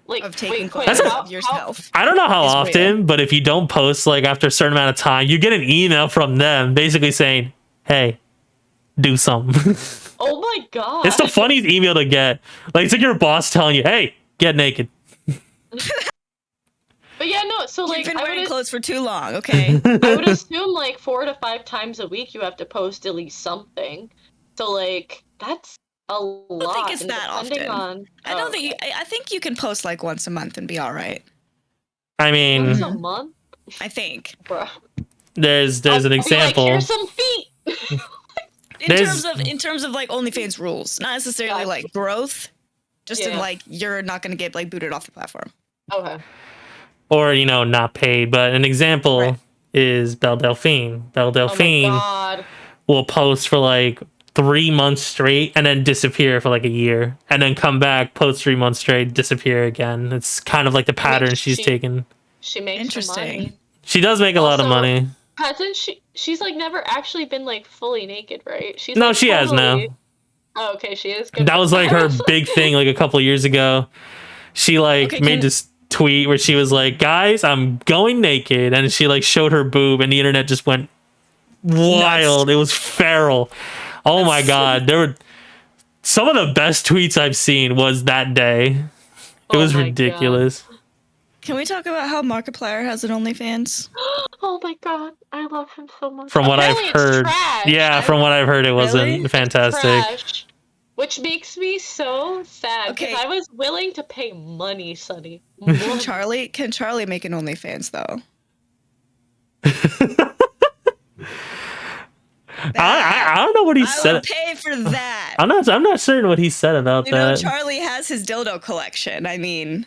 like of taking Quinn, photos That's how- of yourself. I don't know how Is often, real. but if you don't post like after a certain amount of time, you get an email from them basically saying, "Hey, do something." Oh my god. It's the funniest email to get. Like, it's like your boss telling you, "Hey, get naked." But yeah, no. So like, You've been I wearing would clothes for too long, okay? I would assume like 4 to 5 times a week you have to post at least something. So like that's a lot. think it's and that depending often. On, I don't think I think you can post like once a month and be all right. I mean, once a month, I think. bro. there's an I'll be like, example. here's some feet. In terms of like OnlyFans rules, not necessarily Gotcha. like growth, just in Yeah. like you're not gonna get like booted off the platform. Okay. Or not paid, but an example Right. is Belle Delphine. Belle Oh my Delphine god. will post for like 3 months straight and then disappear for like a year and then come back, post 3 months straight, disappear again. It's kind of like the pattern she's taken. She makes some Interesting. money. She does make a lot of Also, money. Hasn't she's like never actually been like fully naked, right? She's No, like, she has now. totally- Oh, okay, she is good. That for was like her big thing like a couple years ago. She like Okay, made can- this tweet where she was like, "Guys, I'm going naked," and she like showed her boob, and the internet just went wild. It was feral. Oh my god, there were some of the best tweets I've seen was that day. It Oh was my ridiculous. Can we talk about how Markiplier has an OnlyFans? Oh my god, I love him so much. From what I've Apparently it's heard, trash. yeah, from what I've heard, it wasn't Really? fantastic. Trash, which makes me so sad because Okay. I was willing to pay money, Sonny. Can Charlie make an OnlyFans though? I don't know what he I said. would pay for that. I'm not certain what he said about You know, that. Charlie has his dildo collection. I mean,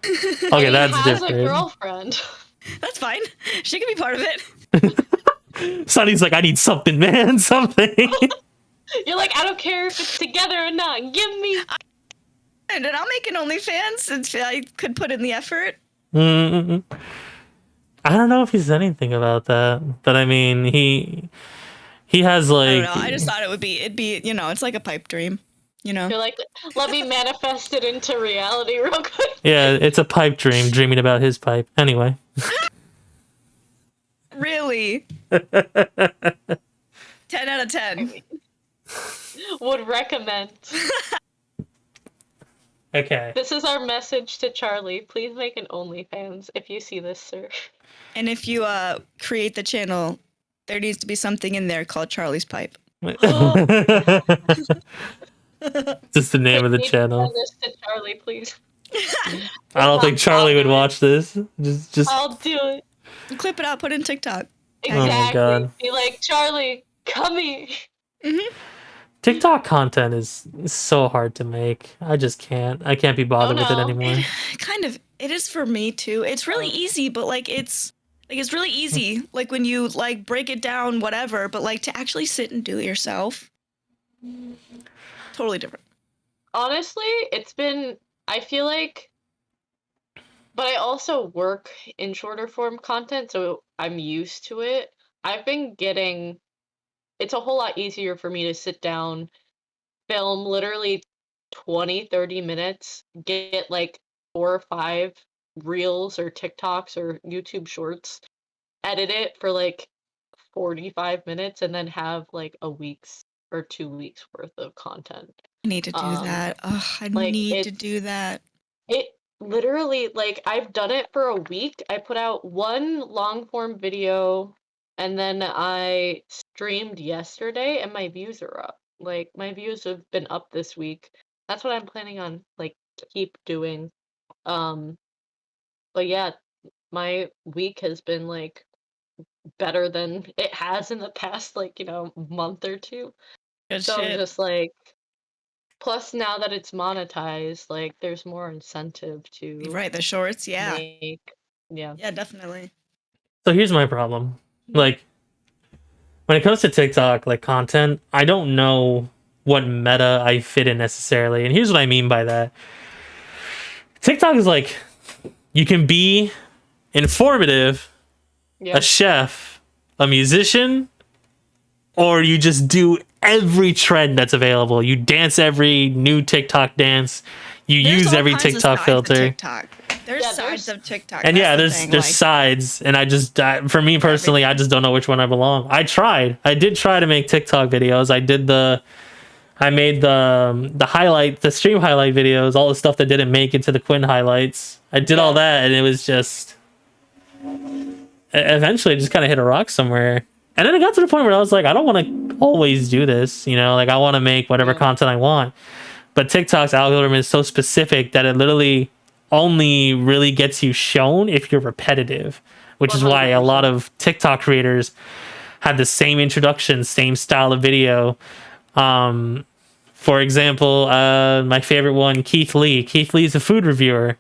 Okay, He that's has a different. girlfriend. that's fine. She can be part of it. Sonny's like, I need something, man, something. You're like, I don't care if it's together or not. Give me. And then I'll make an OnlyFans if I could put in the effort. Mm, I don't know if he said anything about that, but I mean, he has I like, don't know. I just thought it'd be, it's like a pipe dream, You're like, let me manifest it into reality real quick. yeah, it's a pipe dream, dreaming about his pipe. Anyway, Really? 10 out of 10. Would recommend. okay. This is our message to Charlie. Please make an OnlyFans if you see this, sir. And if you create the channel, there needs to be something in there called Charlie's Pipe. Just the name of the Need to channel. send this to Charlie, please. I don't think Charlie would watch this. Just I'll do it. Clip it out, put it in TikTok. Exactly. my God. Be like, Charlie, come here. TikTok content is so hard to make. I just can't. I can't be bothered with it no. anymore. Kind of, it is for me too. It's really easy, but it's really easy. Like when you like break it down, whatever. But like to actually sit and do it yourself, totally different. Honestly, I feel like, but I also work in shorter form content, so I'm used to it. It's a whole lot easier for me to sit down, film literally 20, 30 minutes, get like 4 or 5 reels or TikToks or YouTube shorts, edit it for like 45 minutes, and then have like a week's or 2 weeks worth of content. I need to do that. Oh, I like, need to do that. It literally, like, I've done it for a week. I put out 1 long form video and then I streamed yesterday and my views are up. Like my views have been up this week. That's what I'm planning on like keep doing. Um, but yeah, my week has been like better than it has in the past like, month or two. Good So I'm shit. just like plus now that it's monetized, like there's more incentive to Right, the shorts, yeah. make yeah. Yeah, definitely. So here's my problem. Like, when it comes to TikTok, like content, I don't know what meta I fit in necessarily. And here's what I mean by that. TikTok is like, you can be informative, Yeah. a chef, a musician, or you just do every trend that's available. You dance every new TikTok dance. You There's use all every kinds of TikTok sides of filter. TikTok. There's Yeah, sides of TikTok. And that's yeah, the there's thing, there's like, sides, and I just for me personally, I just don't know which one I belong. I did try to make TikTok videos. I made the stream highlight videos, all the stuff that didn't make it to the Quinn highlights. I did all Yeah. that, and it was just eventually it just kind of hit a rock somewhere. And then it got to the point where I was like, I don't want to always do this, like I want to make whatever Yeah. content I want. But TikTok's algorithm is so specific that it literally only really gets you shown if you're repetitive, which is why a lot 100%. of TikTok creators had the same introduction, same style of video. For example, my favorite one, Keith Lee. Keith Lee is a food reviewer.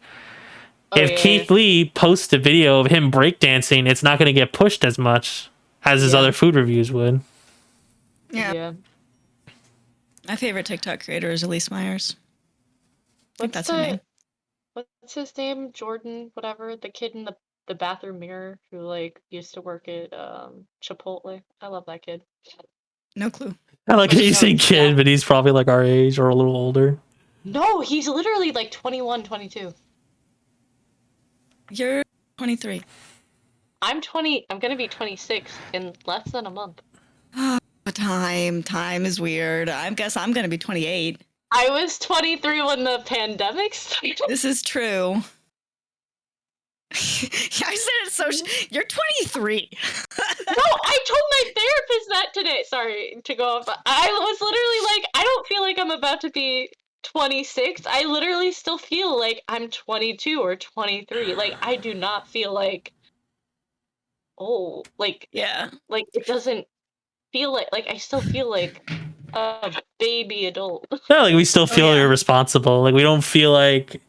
Oh If yeah. Keith Lee posts a video of him breakdancing, it's not going to get pushed as much as his Yeah. other food reviews would. yeah. Yeah. My favorite TikTok creator is Elise Myers. I think that's her name. What's his name? Jordan, whatever. The kid in the bathroom mirror who like used to work at Chipotle. I love that kid. No clue. I like But how you you know, say kid, yeah. but he's probably like our age or a little older. No, he's literally like 21, 22. You're 23. I'm 20. I'm gonna be 26 in less than a month. Time is weird. I guess I'm gonna be 28. I was 23 when the pandemic started. This is true. I said it so. You're 23. No, I told my therapist that today. Sorry to go off. I was literally like, I don't feel like I'm about to be 26. I literally still feel like I'm 22 or 23. Like I do not feel like old. Like Yeah. it doesn't feel like I still feel like a baby adult. Yeah, like we still feel yeah. irresponsible. Like we don't feel like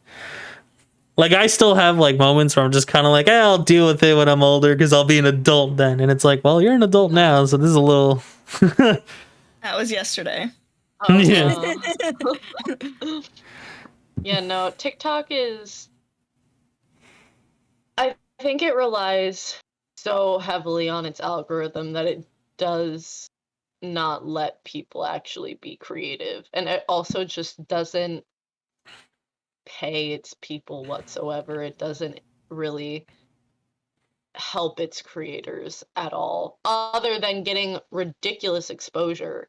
I still have like moments where I'm just kind of like, I'll deal with it when I'm older because I'll be an adult then. And it's like, well, you're an adult now, so this is a little. That was yesterday. Yeah. Yeah, no, TikTok is. I think it relies so heavily on its algorithm that it does not let people actually be creative. And it also just doesn't pay its people whatsoever. It doesn't really help its creators at all, other than getting ridiculous exposure.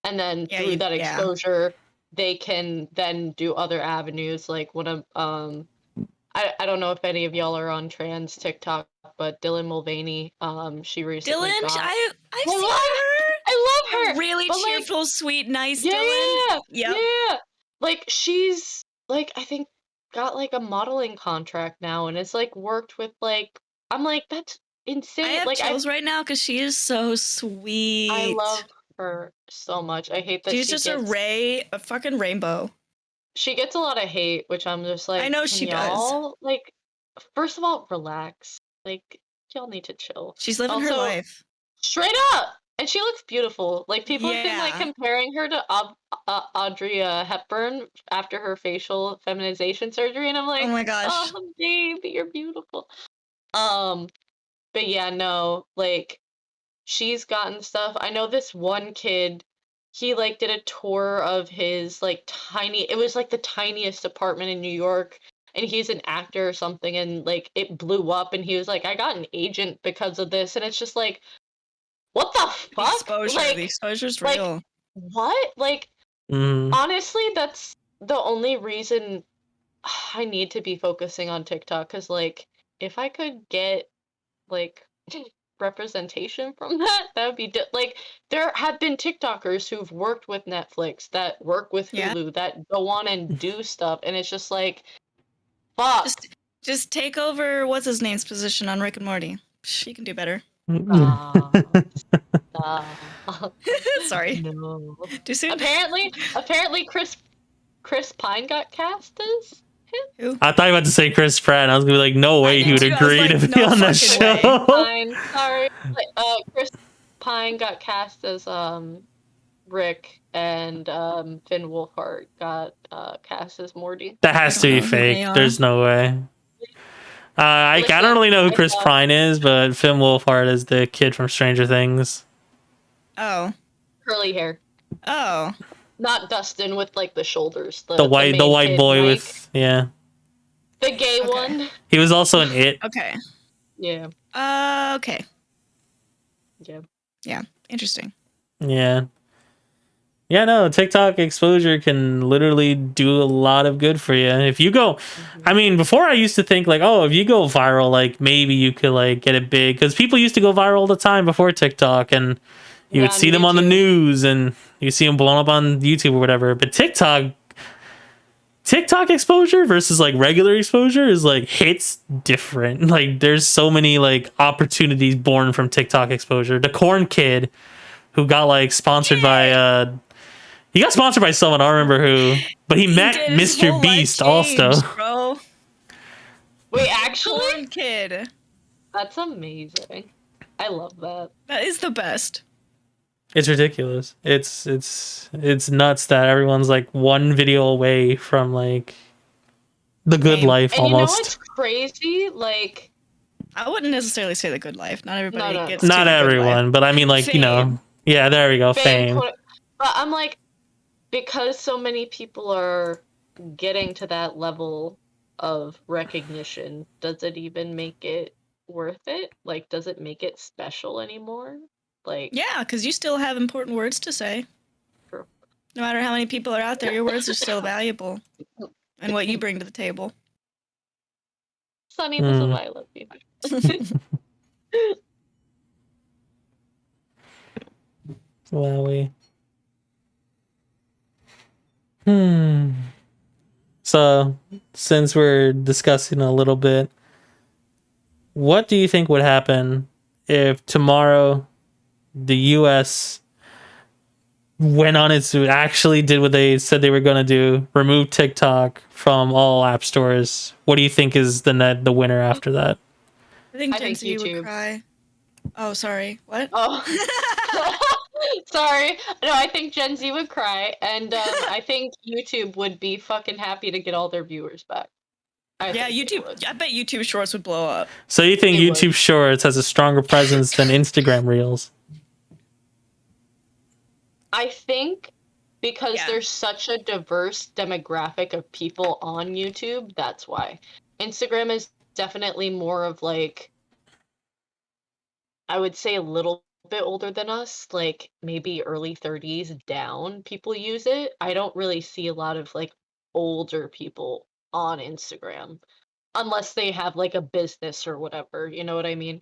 And then Yeah, through that yeah. exposure, they can then do other avenues. Like one of I don't know if any of y'all are on trans TikTok, but Dylan Mulvaney, she recently Dylan, got. I've seen love, her. I love her. Really but, like, cheerful, sweet, nice yeah, Dylan. Yep. yeah. Like she's like I think got like a modeling contract now, and it's like worked with like I'm like that's insane. I have like chills right now because she is so sweet. I love her so much. I hate that She's she just gets, a fucking rainbow. she gets a lot of hate, which I'm just like, I know can she does. y'all like first of all relax. Like y'all need to chill. She's living her Also, life. straight up. And she looks beautiful. Like people have been like Yeah. comparing her to Audrey Hepburn after her facial feminization surgery, and I'm like, Oh my gosh. oh baby, you're beautiful. But yeah, no, like she's gotten stuff. I know this one kid, he like did a tour of his like tiny. It was like the tiniest apartment in New York, and he's an actor or something, and like it blew up, and he was like, I got an agent because of this, and it's just like. What the fuck? The exposure's like, real. What? Like, honestly, that's the only reason I need to be focusing on TikTok. Because, like, if I could get, like, representation from that, that would be like there have been TikTokers who've worked with Netflix, that work with Yeah. Hulu, that go on and do stuff, and it's just like, fuck. Just take over what's his name's position on Rick and Morty. She can do better. Sorry. No. Too soon. Apparently, Chris Pine got cast as him. Who? I thought you were about to say Chris Pratt. I was gonna be like, no way did he would too. I was agree like, to be no on that fucking show. Pine, sorry. Chris Pine got cast as Rick, and Finn Wolfhard got cast as Morty. That has to I be don't know who they fake. are. There's no way. I Listen, don't really know who I Chris thought- Pine is, but Finn Wolfhard is the kid from Stranger Things. Oh. Curly hair. Oh. Not Dustin with like the shoulders. The white main kid, boy Mike. with yeah. The gay Okay. one. He was also in It. Okay. Yeah. Okay. Yeah. Interesting. Yeah. Yeah, no, TikTok exposure can literally do a lot of good for you. If you go, I mean, before I used to think like, oh, if you go viral, like maybe you could like get it big, because people used to go viral all the time before TikTok, and you would Yeah, see them on the YouTube. news and you see them blown up on YouTube or whatever. But TikTok exposure versus like regular exposure is like hits different. Like there's so many like opportunities born from TikTok exposure. The Corn Kid, who got like sponsored by he got sponsored by someone, I don't remember who, but he met did, his Mr. whole life Beast also. changed, bro. Wait, actually, Corn Kid. that's amazing. I love that. That is the best. It's ridiculous. It's nuts that everyone's like one video away from like the good Same. life And you know almost. what's crazy? Like, I wouldn't necessarily say the good life. Not everybody No. gets to Not the good everyone, life. but I mean like, you know, Fame. yeah, there we go, fame. But I'm like, because so many people are getting to that level of recognition, does it even make it worth it? Like, does it make it special anymore? Like, Yeah, because you still have important words to say. True. No matter how many people are out there, your words are still valuable. And what you bring to the table. Sunny, this is why I love you. Wowie. So, since we're discussing a little bit, what do you think would happen if tomorrow the US went on its actually did what they said they were going to do, remove TikTok from all app stores? What do you think is the winner after that? I think I Gen think Z would YouTube. cry. Oh, sorry. What? Oh. Sorry. No, I think Gen Z would cry, and I think YouTube would be fucking happy to get all their viewers back. Yeah, think they YouTube. would. I bet YouTube Shorts would blow up. So you think It would. YouTube Shorts has a stronger presence than Instagram Reels? I think because Yeah. there's such a diverse demographic of people on YouTube, that's why. Instagram is definitely more of like, I would say a little bit older than us, like maybe early 30s down, people use it. I don't really see a lot of like older people on Instagram unless they have like a business or whatever, you know what I mean?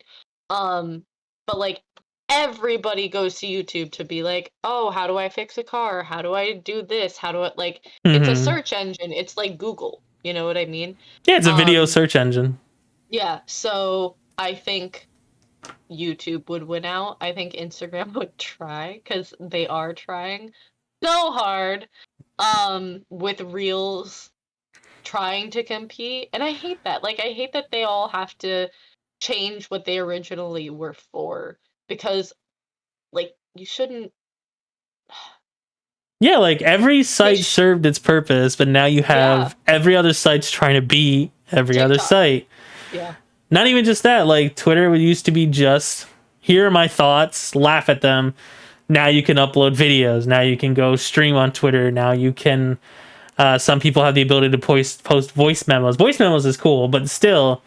But like everybody goes to YouTube to be like, "Oh, how do I fix a car? How do I do this? How do I like it's a Mhm. search engine. It's like Google, you know what I mean? Yeah, it's a video Um, search engine. Yeah, so I think YouTube would win out. I think Instagram would try because they are trying so hard with Reels trying to compete. And I hate that. Like I hate that they all have to change what they originally were for because like you shouldn't Yeah, like every site sh- served its purpose, but now you have every other site's trying to beat every other TikTok. site. yeah. Not even just that, like Twitter used to be just here are my thoughts, laugh at them. Now you can upload videos. Now you can go stream on Twitter. Now you can some people have the ability to post voice memos. Voice memos is cool, but still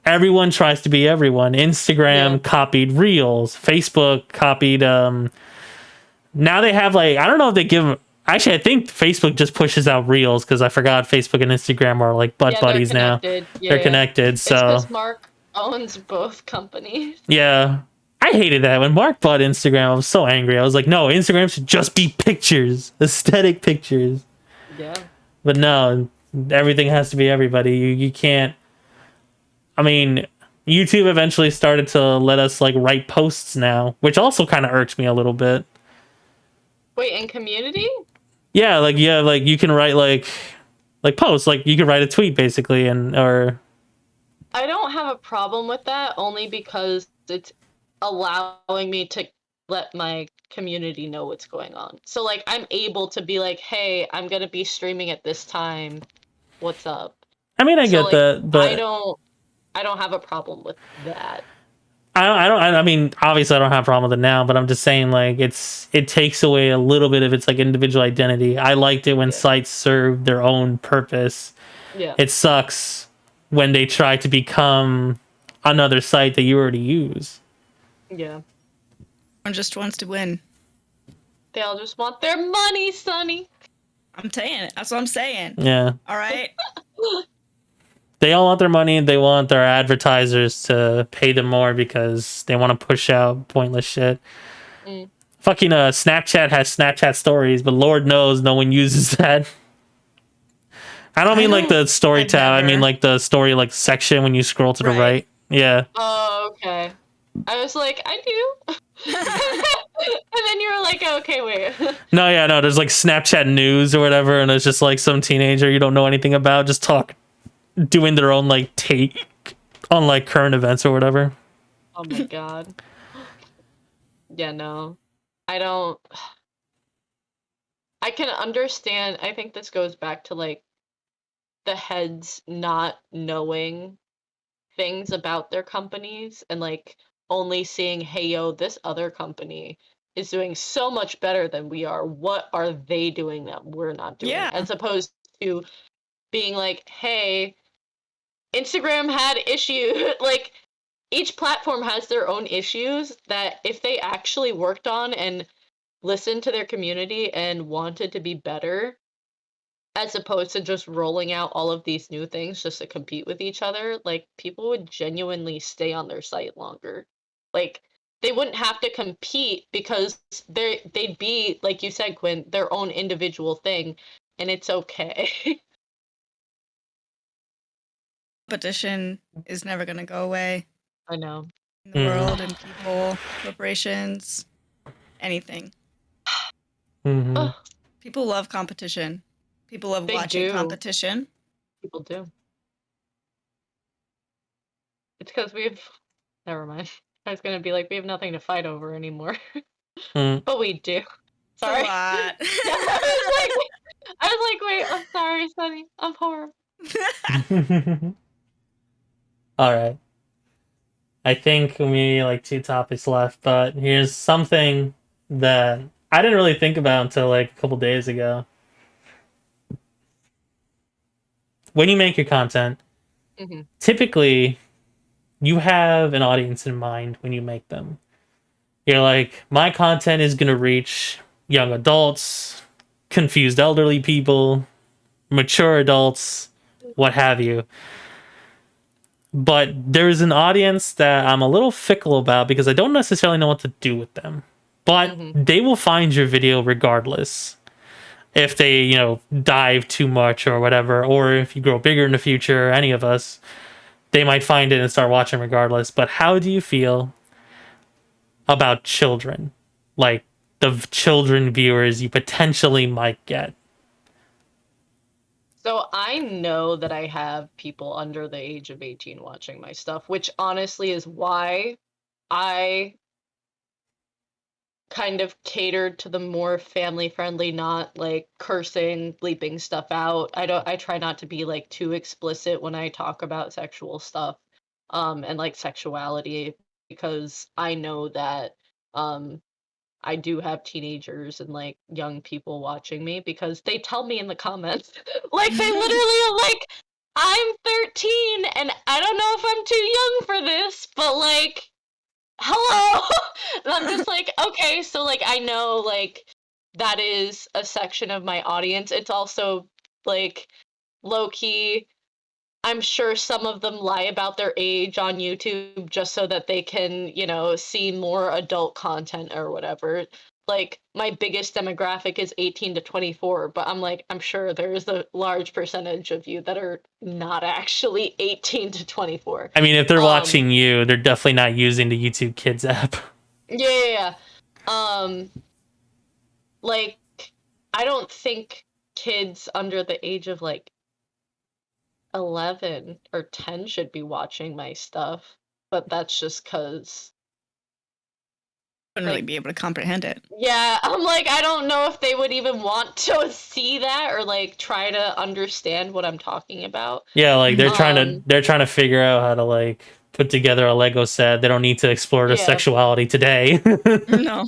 everyone tries to be everyone. Instagram Yeah. copied Reels, Facebook copied now they have like I don't know if they give actually I think Facebook just pushes out Reels because I forgot Facebook and Instagram are like butt Yeah, buddies now. connected. Yeah, They're yeah. connected, It's so 'cause owns both companies. Yeah. I hated that. When Mark bought Instagram, I was so angry. I was like, no, Instagram should just be pictures, aesthetic pictures. Yeah. But no, everything has to be everybody. You can't. I mean, YouTube eventually started to let us like write posts now, which also kind of irks me a little bit. Wait, in community? Yeah, like you can write like posts, like you can write a tweet basically, and or I don't have a problem with that only because it's allowing me to let my community know what's going on. So like I'm able to be like, "Hey, I'm going to be streaming at this time. What's up?" I mean, I So get like that, I but don't I don't have a problem with that. I mean, obviously, I don't have a problem with it now, but I'm just saying, like, it takes away a little bit of its like individual identity. I liked it when Yeah. sites serve their own purpose. Yeah. It sucks when they try to become another site that you already use. Yeah. One just wants to win. They all just want their money, Sonny. I'm saying it. That's what I'm saying. Yeah, All right. they all want their money. They want their advertisers to pay them more because they want to push out pointless shit. Mm. Fucking Snapchat has Snapchat stories, but Lord knows no one uses that. I don't mean like the story I've tab. I mean never. like the story like section when you scroll to the Right. right. Yeah. Oh, okay. I was like, I do. And then you were like, okay, wait. No, yeah, no. There's like Snapchat news or whatever, and it's just like some teenager you don't know anything about just doing their own like take on like current events or whatever. Oh my god. Yeah, no. I don't. I can understand. I think this goes back to like the heads not knowing things about their companies and like only seeing, hey, yo, this other company is doing so much better than we are. What are they doing that we're not doing? Yeah. As opposed to being like, hey, Instagram had issues. Like, each platform has their own issues that if they actually worked on and listened to their community and wanted to be better, as opposed to just rolling out all of these new things just to compete with each other, like people would genuinely stay on their site longer. Like they wouldn't have to compete because they'd be, like you said, Quinn, their own individual thing, and it's okay. Competition is never going to go away I know. in the world, and people, corporations, anything. Mm-hmm. Ugh, People love competition. People love They watching do. competition. people do. It's because we've. Never mind. I was gonna be like, we have nothing to fight over anymore, Mm. but we do. It's a Sorry. lot. I was like, wait, I'm sorry, Sonny. I'm horrible. All right. I think we like 2 topics left, but here's something that I didn't really think about until like a couple days ago. When you make your content, Hmm. typically you have an audience in mind when you make them. You're like, my content is going to reach young adults, confused elderly people, mature adults, what have you. But there's an audience that I'm a little fickle about because I don't necessarily know what to do with them. But they will find your video regardless. If they, dive too much or whatever, or if you grow bigger in the future, any of us, they might find it and start watching regardless. But how do you feel about children? Like the children viewers you potentially might get. So I know that I have people under the age of 18 watching my stuff, which honestly is why I kind of catered to the more family friendly, not like cursing, bleeping stuff out. I try not to be like too explicit when I talk about sexual stuff and like sexuality because I know that I do have teenagers and like young people watching me because they tell me in the comments, like they literally are like, I'm 13 and I don't know if I'm too young for this, but like, hello. And I'm just like, okay, so like I know like that is a section of my audience. It's also like low key. I'm sure some of them lie about their age on YouTube just so that they can, see more adult content or whatever. Like, my biggest demographic is 18 to 24, but I'm sure there's a large percentage of you that are not actually 18 to 24. I mean, if they're watching you, they're definitely not using the YouTube Kids app. Yeah. Like, I don't think kids under the age of, 11 or 10 should be watching my stuff, but that's just because Wouldn't really be able to comprehend it. yeah, I don't know if they would even want to see that or try to understand what I'm talking about. Yeah, they're trying to figure out how to put together a Lego set. They don't need to explore their sexuality today. No.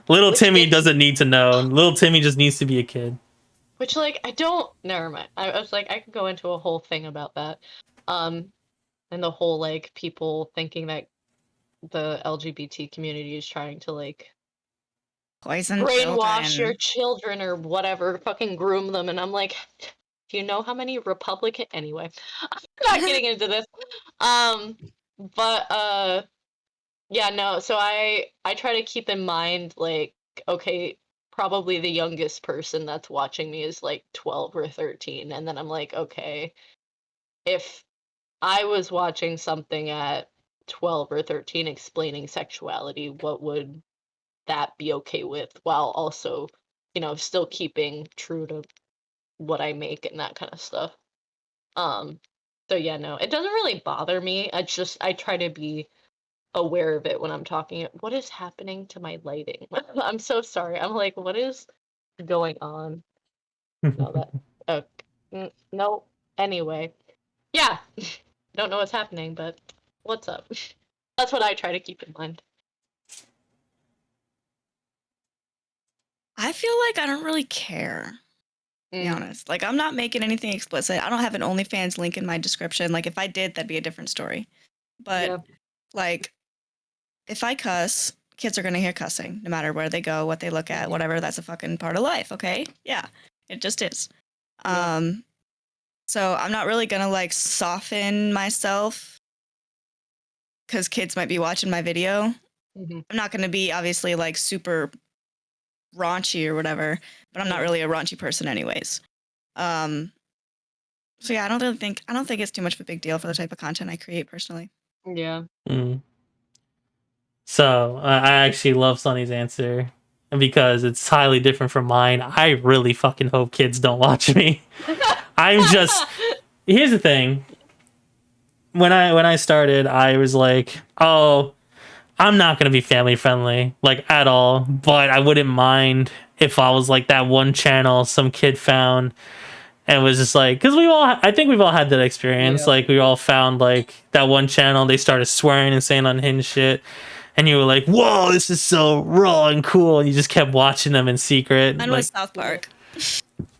Little Timmy doesn't need to know. Little Timmy just needs to be a kid. Which, I don't... Never mind. I was I could go into a whole thing about that. And the whole, people thinking that the LGBT community is trying to, poison brainwash your children or whatever, fucking groom them. And I'm do you know how many Republican... Anyway, I'm not getting into this. Yeah, no, so I try to keep in mind, okay, probably the youngest person that's watching me is 12 or 13, and then I'm okay, if I was watching something at 12 or 13 explaining sexuality, what would that be okay with, while also, still keeping true to what I make and that kind of stuff. So yeah, no, it doesn't really bother me. I try to be aware of it when I'm talking. What is happening to my lighting? I'm so sorry. I'm what is going on? No, no. Anyway, yeah. Don't know what's happening, but what's up? That's what I try to keep in mind. I feel like I don't really care, to be honest. I'm not making anything explicit. I don't have an OnlyFans link in my description. If I did, that'd be a different story. But, if I cuss, kids are going to hear cussing, no matter where they go, what they look at, whatever. That's a fucking part of life, okay? Yeah, it just is. Yeah. So I'm not really going to, soften myself because kids might be watching my video. Mm-hmm. I'm not going to be, obviously, super raunchy or whatever, but I'm not really a raunchy person anyways. So yeah, I don't think it's too much of a big deal for the type of content I create personally. Yeah. So I actually love Sunny's answer because it's highly different from mine. I really fucking hope kids don't watch me. Here's the thing. When I started, I was oh, I'm not gonna be family friendly at all, but I wouldn't mind if I was that one channel some kid found and was just because I think we've all had that experience. Yeah. We all found that one channel, they started swearing and saying unhinged shit, and you were whoa, this is so raw and cool, and you just kept watching them in secret. And with South Park.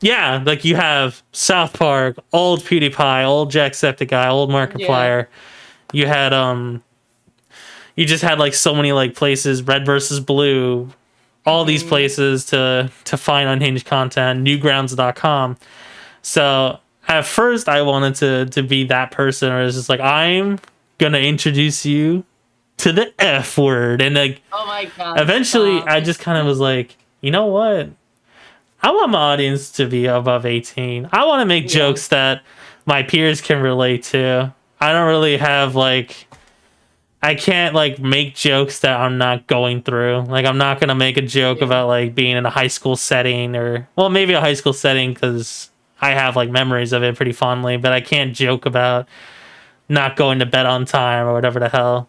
Yeah, you have South Park, old PewDiePie, old Jacksepticeye, old Markiplier. Yeah. You had you just had so many places, Red versus Blue, all these places to find unhinged content, newgrounds.com. So at first I wanted to be that person, or it's just I'm gonna introduce you to the F word, and oh my god. Eventually I just kind of was you know what? I want my audience to be above 18. I want to make jokes that my peers can relate to. I don't really have I can't make jokes that I'm not going through. I'm not gonna make a joke about being in a high school setting, or maybe a high school setting because I have memories of it pretty fondly, but I can't joke about not going to bed on time or whatever the hell.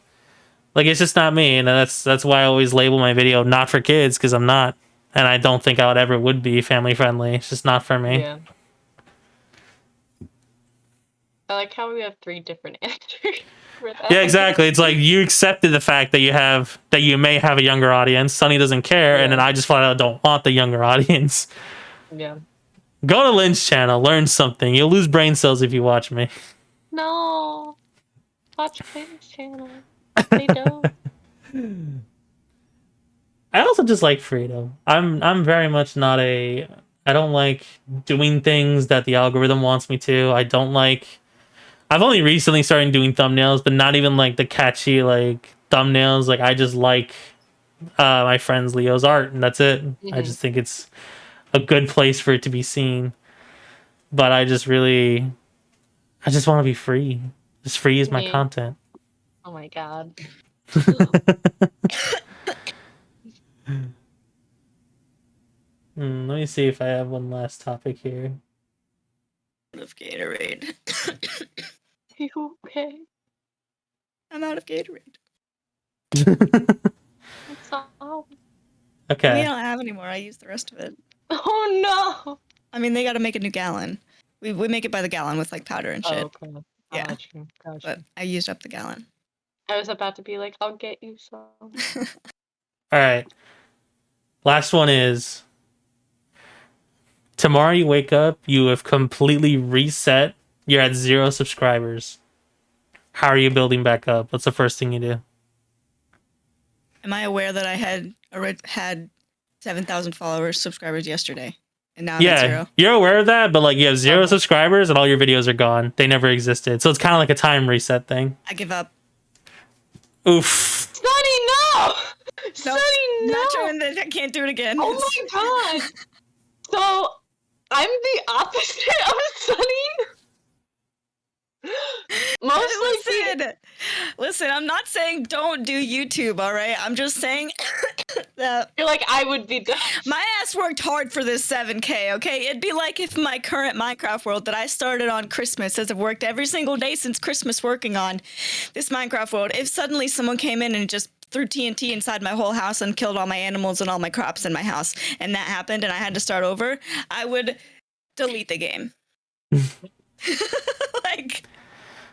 It's just not me, and that's why I always label my video not for kids, because I'm not, and I don't think I would be family friendly. It's just not for me. Yeah. I like how we have 3 different answers. Yeah, exactly. It's you accepted the fact that you may have a younger audience. Sunny doesn't care, and then I just flat out don't want the younger audience. Yeah. Go to Lynn's channel, learn something. You'll lose brain cells if you watch me. No. Watch Lynn's channel. They don't. I also just like freedom. I'm very much not I don't like doing things that the algorithm wants me to. I don't like I've only recently started doing thumbnails, but not even like the catchy like thumbnails. Like I just like my friend's Leo's art, and that's it. I Mhm. just think it's a good place for it to be seen. But I just want to be free. Just free is my Yeah. content. Oh my god. Let me see if I have one last topic here. Of Gatorade. You okay? I'm out of Gatorade. What's up? We Okay. don't have any more. I used the rest of it. Oh no. I mean, they got to make a new gallon. We make it by the gallon with like powder and shit. Oh, okay. Yeah. Gotcha. But I used up the gallon. I was about to be like, I'll get you some. All right. Last one is tomorrow you wake up, you have completely reset. You're at 0 subscribers. How are you building back up? What's the first thing you do? Am I aware that I had 7,000 followers, subscribers yesterday, and now I'm at Yeah, 0? you're aware of that, but like you have 0 Okay. subscribers and all your videos are gone. They never existed. So it's kind of like a time reset thing. I give up. Oof. Sunny, no! Nope, Sunny, no! not doing this. I can't do it again. Oh my god! So, I'm the opposite of Sunny? Mostly Listen, I'm not saying don't do YouTube, all right? I'm just saying that you're like, I would be done. my ass worked hard for this 7K, okay? It'd be like if my current Minecraft world that I started on Christmas, as I've worked every single day since Christmas working on this Minecraft world, if suddenly someone came in and just threw TNT inside my whole house and killed all my animals and all my crops in my house, and that happened and I had to start over, I would delete the game. Like...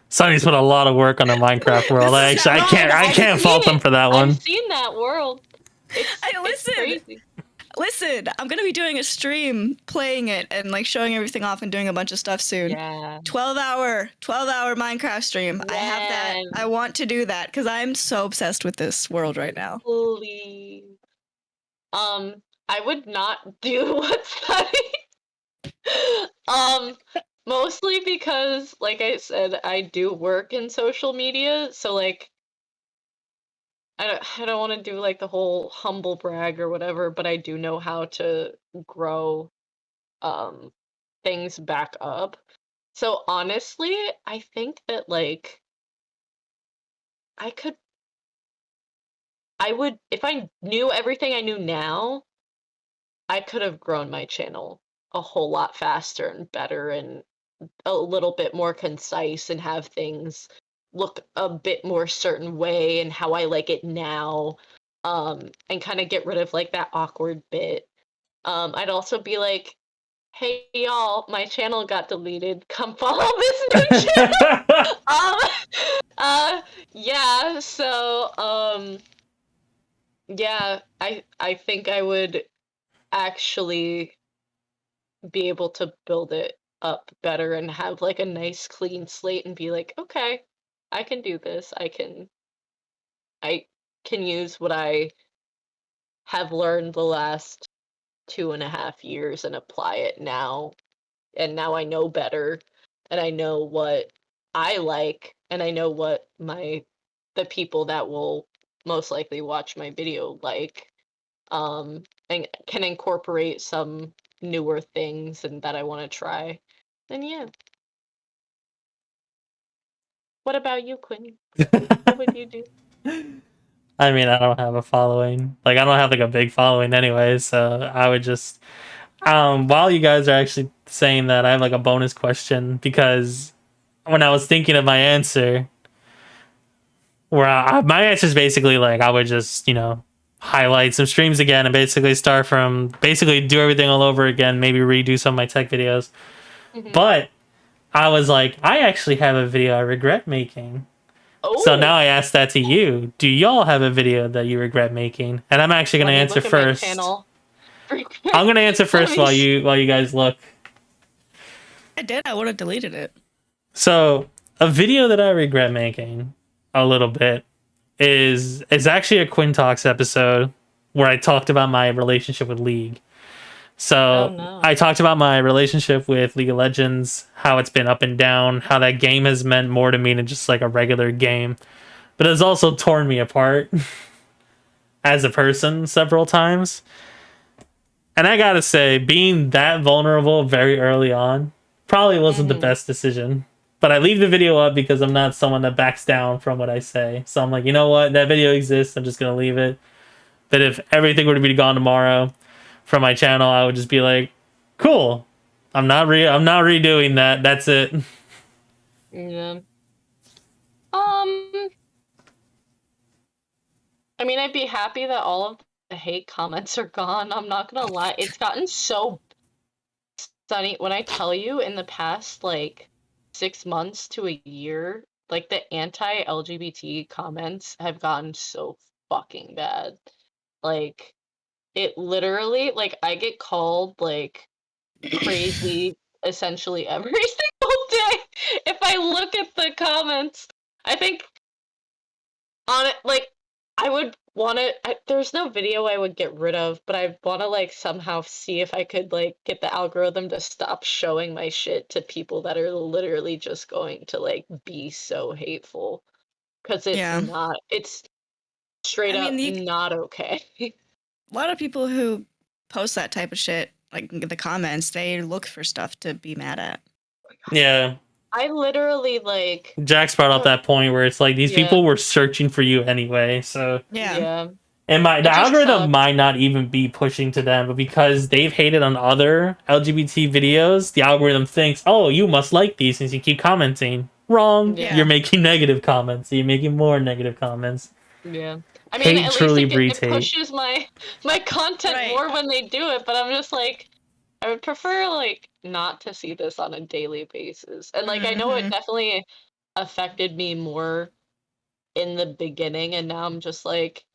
Sonny's put a lot of work on the Minecraft world. I can't fault them for that one. I've seen that world. It's crazy. Listen, I'm gonna be doing a stream playing it and like showing everything off and doing a bunch of stuff soon. Yeah. 12-hour Minecraft stream. I have that. Man. I want to do that because I'm so obsessed with this world right now. Please. I would not do what's funny. Mostly because, like I said, I do work in social media, so like I don't want to do like the whole humble brag or whatever, but I do know how to grow things back up. So honestly, I think that like I would if I knew everything I knew now, I could have grown my channel a whole lot faster and better and a little bit more concise and have things look a bit more certain way and how I like it now, and kind of get rid of like that awkward bit. I'd also be like, hey y'all, my channel got deleted, come follow this new channel. Yeah, so yeah, I think I would actually be able to build it up better and have like a nice clean slate and be like, okay, I can do this. I can use what I have learned the last 2.5 years and apply it now. And now I know better and I know what I like and I know what the people that will most likely watch my video like. And can incorporate some newer things and that I want to try. Then yeah. What about you, Quinn? What would you do? I mean, I don't have a following. Like, I don't have like a big following anyway, so I would just while you guys are actually saying that, I have like a bonus question because when I was thinking of my answer, where my answer is basically like I would just, highlight some streams again and basically start from basically do everything all over again, maybe redo some of my tech videos. Mhm. But I was like, I actually have a video I regret making. So Oh, now I ask that to you. Do y'all have a video that you regret making? And I'm actually let going to me answer look at my first. channel. I'm going to answer Let first me while you guys look. I did. I would have deleted it. So, a video that I regret making a little bit is actually a Quinn Talks episode where I talked about my relationship with League. So no. I talked about my relationship with League of Legends, how it's been up and down, how that game has meant more to me than just like a regular game. But it's also torn me apart as a person several times. And I gotta say, being that vulnerable very early on probably wasn't the best decision. But I leave the video up because I'm not someone that backs down from what I say. So I'm like, you know what? That video exists. I'm just gonna leave it. But if everything were to be gone tomorrow from my channel, I would just be like, cool. I'm not redoing that. That's it. Yeah. I mean, I'd be happy that all of the hate comments are gone. I'm not gonna lie. It's gotten so Sunny, when I tell you in the past like 6 months to a year, like the anti-LGBT comments have gotten so fucking bad. Like it literally, like I get called like crazy essentially every single day if I look at the comments. I think on it, like I would want to. There's no video I would get rid of, but I want to like somehow see if I could like get the algorithm to stop showing my shit to people that are literally just going to like be so hateful, because it's Yeah. not. It's straight I up mean, not okay. a lot of people who post that type of shit, like in the comments, they look for stuff to be mad at. Yeah. I literally like. Jax brought up that point where it's like these Yeah. people were searching for you anyway. So Yeah. and the It just algorithm sucks. might not even be pushing to them, but because they've hated on other LGBT videos, the algorithm thinks, oh, you must like these since you keep commenting. Wrong. Yeah. You're making negative comments. You're making more negative comments. Yeah. I mean, Hate at truly least breeds it hate. pushes my content Right. more when they do it, but I'm just like, I would prefer like not to see this on a daily basis. And like I know it definitely affected me more in the beginning, and now I'm just like,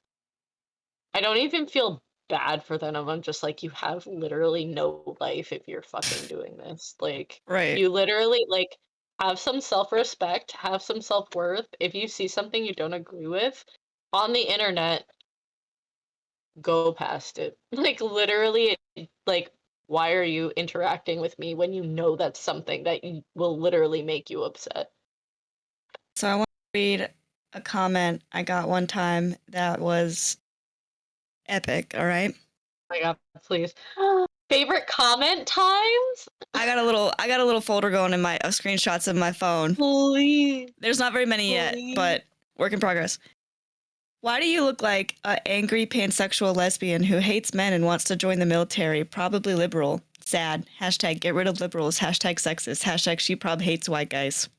I don't even feel bad for them. I'm just like, you have literally no life if you're fucking doing this. Like, Right. you literally like have some self-respect, have some self-worth. If you see something you don't agree with on the internet, go past it. Like literally, like why are you interacting with me when you know that's something that will literally make you upset? So I want to read a comment I got one time that was epic, all right? Oh my god, please. Favorite comment times? I got a little folder going in my of screenshots of my phone. Please. There's not very many yet, but work in progress. Why do you look like an angry pansexual lesbian who hates men and wants to join the military? Probably liberal. Sad. Hashtag get rid of liberals. Hashtag sexist. Hashtag she prob hates white guys.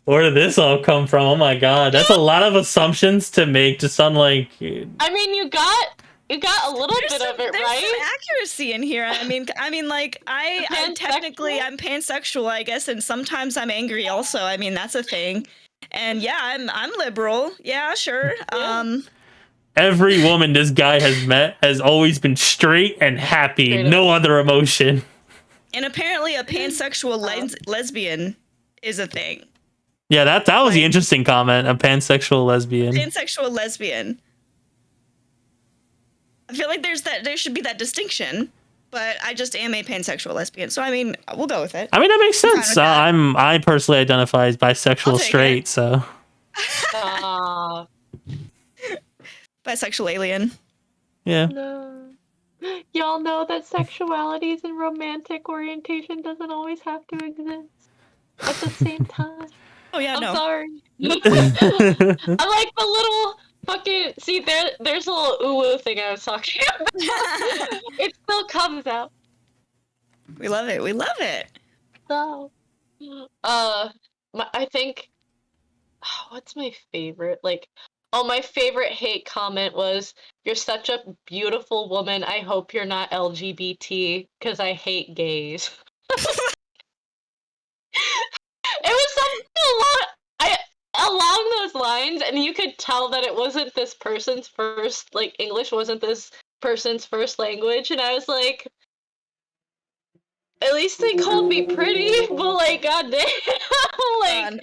Where did this all come from? Oh my god, that's a lot of assumptions to make just on like. I mean, you got a little bit of it, there's right? some accuracy in here. I mean, like I'm technically I'm pansexual, I guess, and sometimes I'm angry also. I mean, that's a thing. And yeah, I'm liberal. Yeah, sure. Yeah. Every woman this guy has met has always been straight and happy, Straight no other emotion. And apparently, a pansexual lesbian is a thing. Yeah, that was the interesting comment. A pansexual lesbian. Pansexual lesbian. I feel like there should be that distinction, but I just am a pansexual lesbian. So I mean, we'll go with it. I mean, that makes sense. that. I personally identify as bisexual straight, it. so. Bisexual alien. Yeah. No. Y'all know that sexualities and romantic orientation doesn't always have to exist at the same time. Oh yeah, I'm no. sorry. I like the little fucking there's a little ooh thing I was talking about. It still comes out. We love it. We love it. So, I think, what's my favorite? Like, oh, my favorite hate comment was, "You're such a beautiful woman. I hope you're not LGBT, because I hate gays." It was something along those lines, and you could tell that it wasn't this person's first, like, English wasn't this person's first language, and I was like, at least they called me pretty, but like, goddamn, like,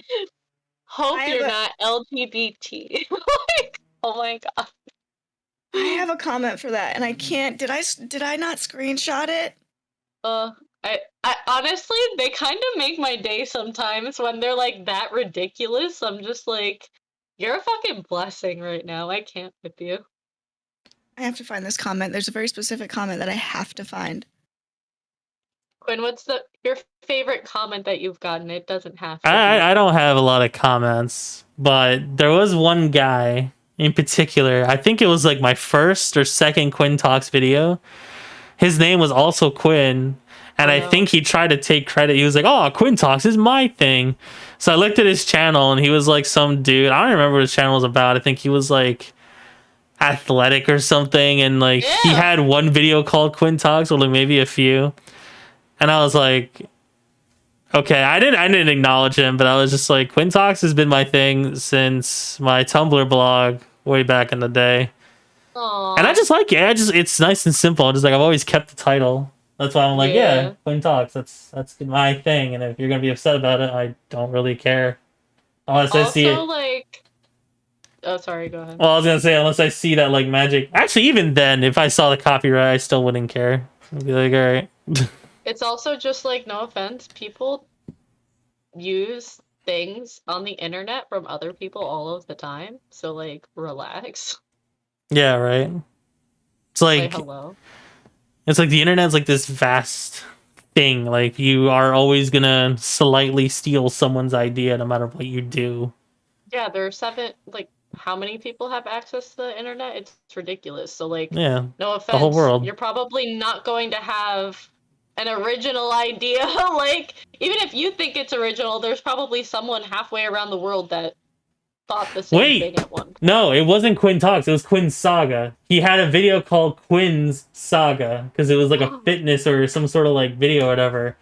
hope you're not LGBT. Like, oh my god. I have a comment for that, and I can't. Did I not screenshot it? I honestly, they kind of make my day sometimes when they're like that ridiculous. I'm just like, you're a fucking blessing right now. I can't with you. I have to find this comment. There's a very specific comment that I have to find. Quinn, what's your favorite comment that you've gotten? It doesn't have to be. I don't have a lot of comments, but there was one guy in particular. I think it was like my first or second Quinn Talks video. His name was also Quinn, and I think he tried to take credit. He was like, "Oh, Quinn Talks is my thing." So I looked at his channel, and he was like some dude. I don't remember what his channel was about. I think he was like athletic or something, and like he had one video called Quinn Talks, or like maybe a few. And I was like, okay, I didn't acknowledge him, but I was just like, Quinn Talks has been my thing since my Tumblr blog way back in the day. Aww. And I just like it. It's nice and simple. Just like I've always kept the title. That's why I'm like, yeah, Quinn Talks. That's my thing. And if you're gonna be upset about it, I don't really care. Unless I see it. Like, oh, sorry. Go ahead. Well, I was gonna say unless I see that like magic. Actually, even then, if I saw the copyright, I still wouldn't care. I'd be like, all right. It's also just like, no offense, people use things on the internet from other people all of the time. So like, relax. Yeah, right. It's like, hello. It's like the internet's like this vast thing. Like you are always gonna slightly steal someone's idea no matter what you do. Yeah, there are how many people have access to the internet? It's ridiculous. So like, yeah, no offense, the whole world. You're probably not going to have an original idea. Like, even if you think it's original, there's probably someone halfway around the world that thought the same thing at one point. No, it wasn't Quinn Talks. It was Quinn's Saga. He had a video called Quinn's Saga because it was like a fitness or some sort of like video or whatever.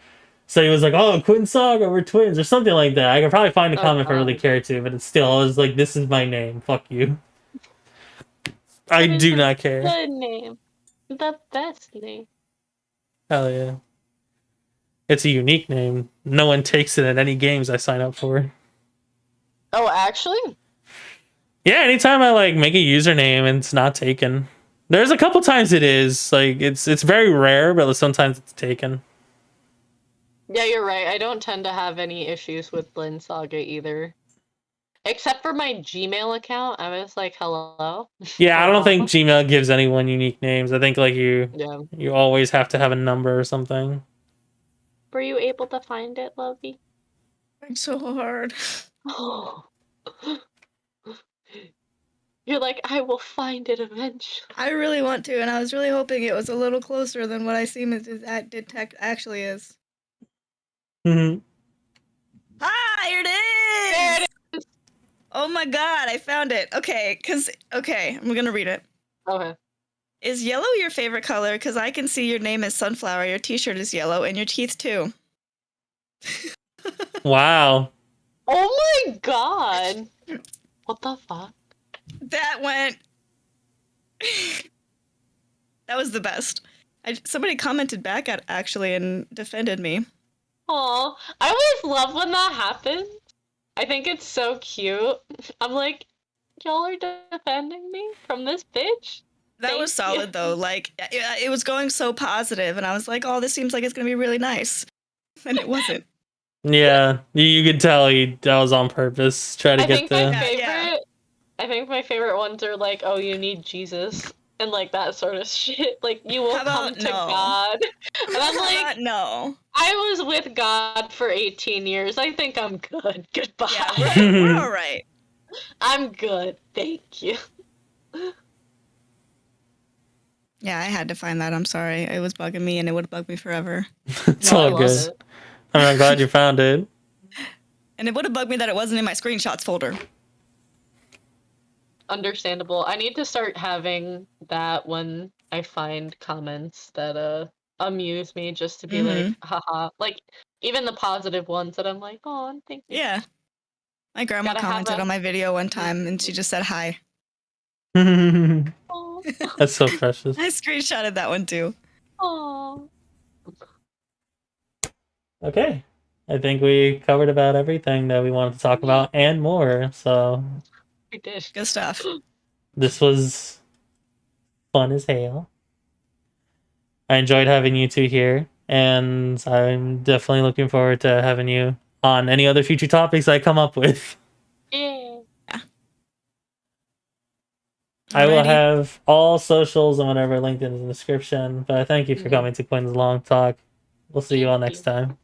So he was like, "Oh, Quinn's Saga, we're twins," or something like that. I could probably find a comment if I really care to, but it's still, I was like, "This is my name. Fuck you." I do not care. Good name, the best name. Hell yeah. It's a unique name. No one takes it at any games I sign up for. Oh, actually? Yeah, anytime I like make a username and it's not taken. There's a couple times it is. Like it's very rare, but sometimes it's taken. Yeah, you're right. I don't tend to have any issues with Lynn Saga either. Except for my Gmail account. I was like, hello? Yeah, I don't think Gmail gives anyone unique names. I think like you always have to have a number or something. Were you able to find it, Lovey? It's so hard. You're like, I will find it eventually. I really want to, and I was really hoping it was a little closer than what I seem it detect actually is. Mm-hmm. Ah, here it is! There it is! Oh my god, I found it. Okay, I'm gonna read it. Okay. Is yellow your favorite color? Because I can see your name is Sunflower, your t-shirt is yellow, and your teeth too. Wow. Oh my god. What the fuck? That went... That was the best. Somebody commented back actually and defended me. Aw, I always love when that happens. I think it's so cute. I'm like, y'all are defending me from this bitch? That was solid though. Like, it was going so positive, and I was like, oh, this seems like it's gonna be really nice. And it wasn't. Yeah, you could tell that was on purpose. Try to get the... I think my favorite ones are like, oh, you need Jesus. And like that sort of shit. Like, you will come to God. And I'm like, no. I was with God for 18 years. I think I'm good. Goodbye. Yeah, we're all right. I'm good. Thank you. Yeah, I had to find that. I'm sorry. It was bugging me, and it would bug me forever. It's all good. I'm glad you found it. And it would have bugged me that it wasn't in my screenshots folder. Understandable. I need to start having that when I find comments that amuse me, just to be like, haha. Like, even the positive ones that I'm like, oh, thank you. Yeah. My grandma commented on my video one time, and she just said hi. That's so precious. I screenshotted that one too. Aww. Okay. I think we covered about everything that we wanted to talk about and more. So we did. Good stuff. This was fun as hell. I enjoyed having you two here, and I'm definitely looking forward to having you on any other future topics I come up with. Yeah. I will Alrighty. have all socials and whatever linked in the description, but thank you for Mhm. coming to Quinn's Long Talk. We'll see you all Thank next you. time.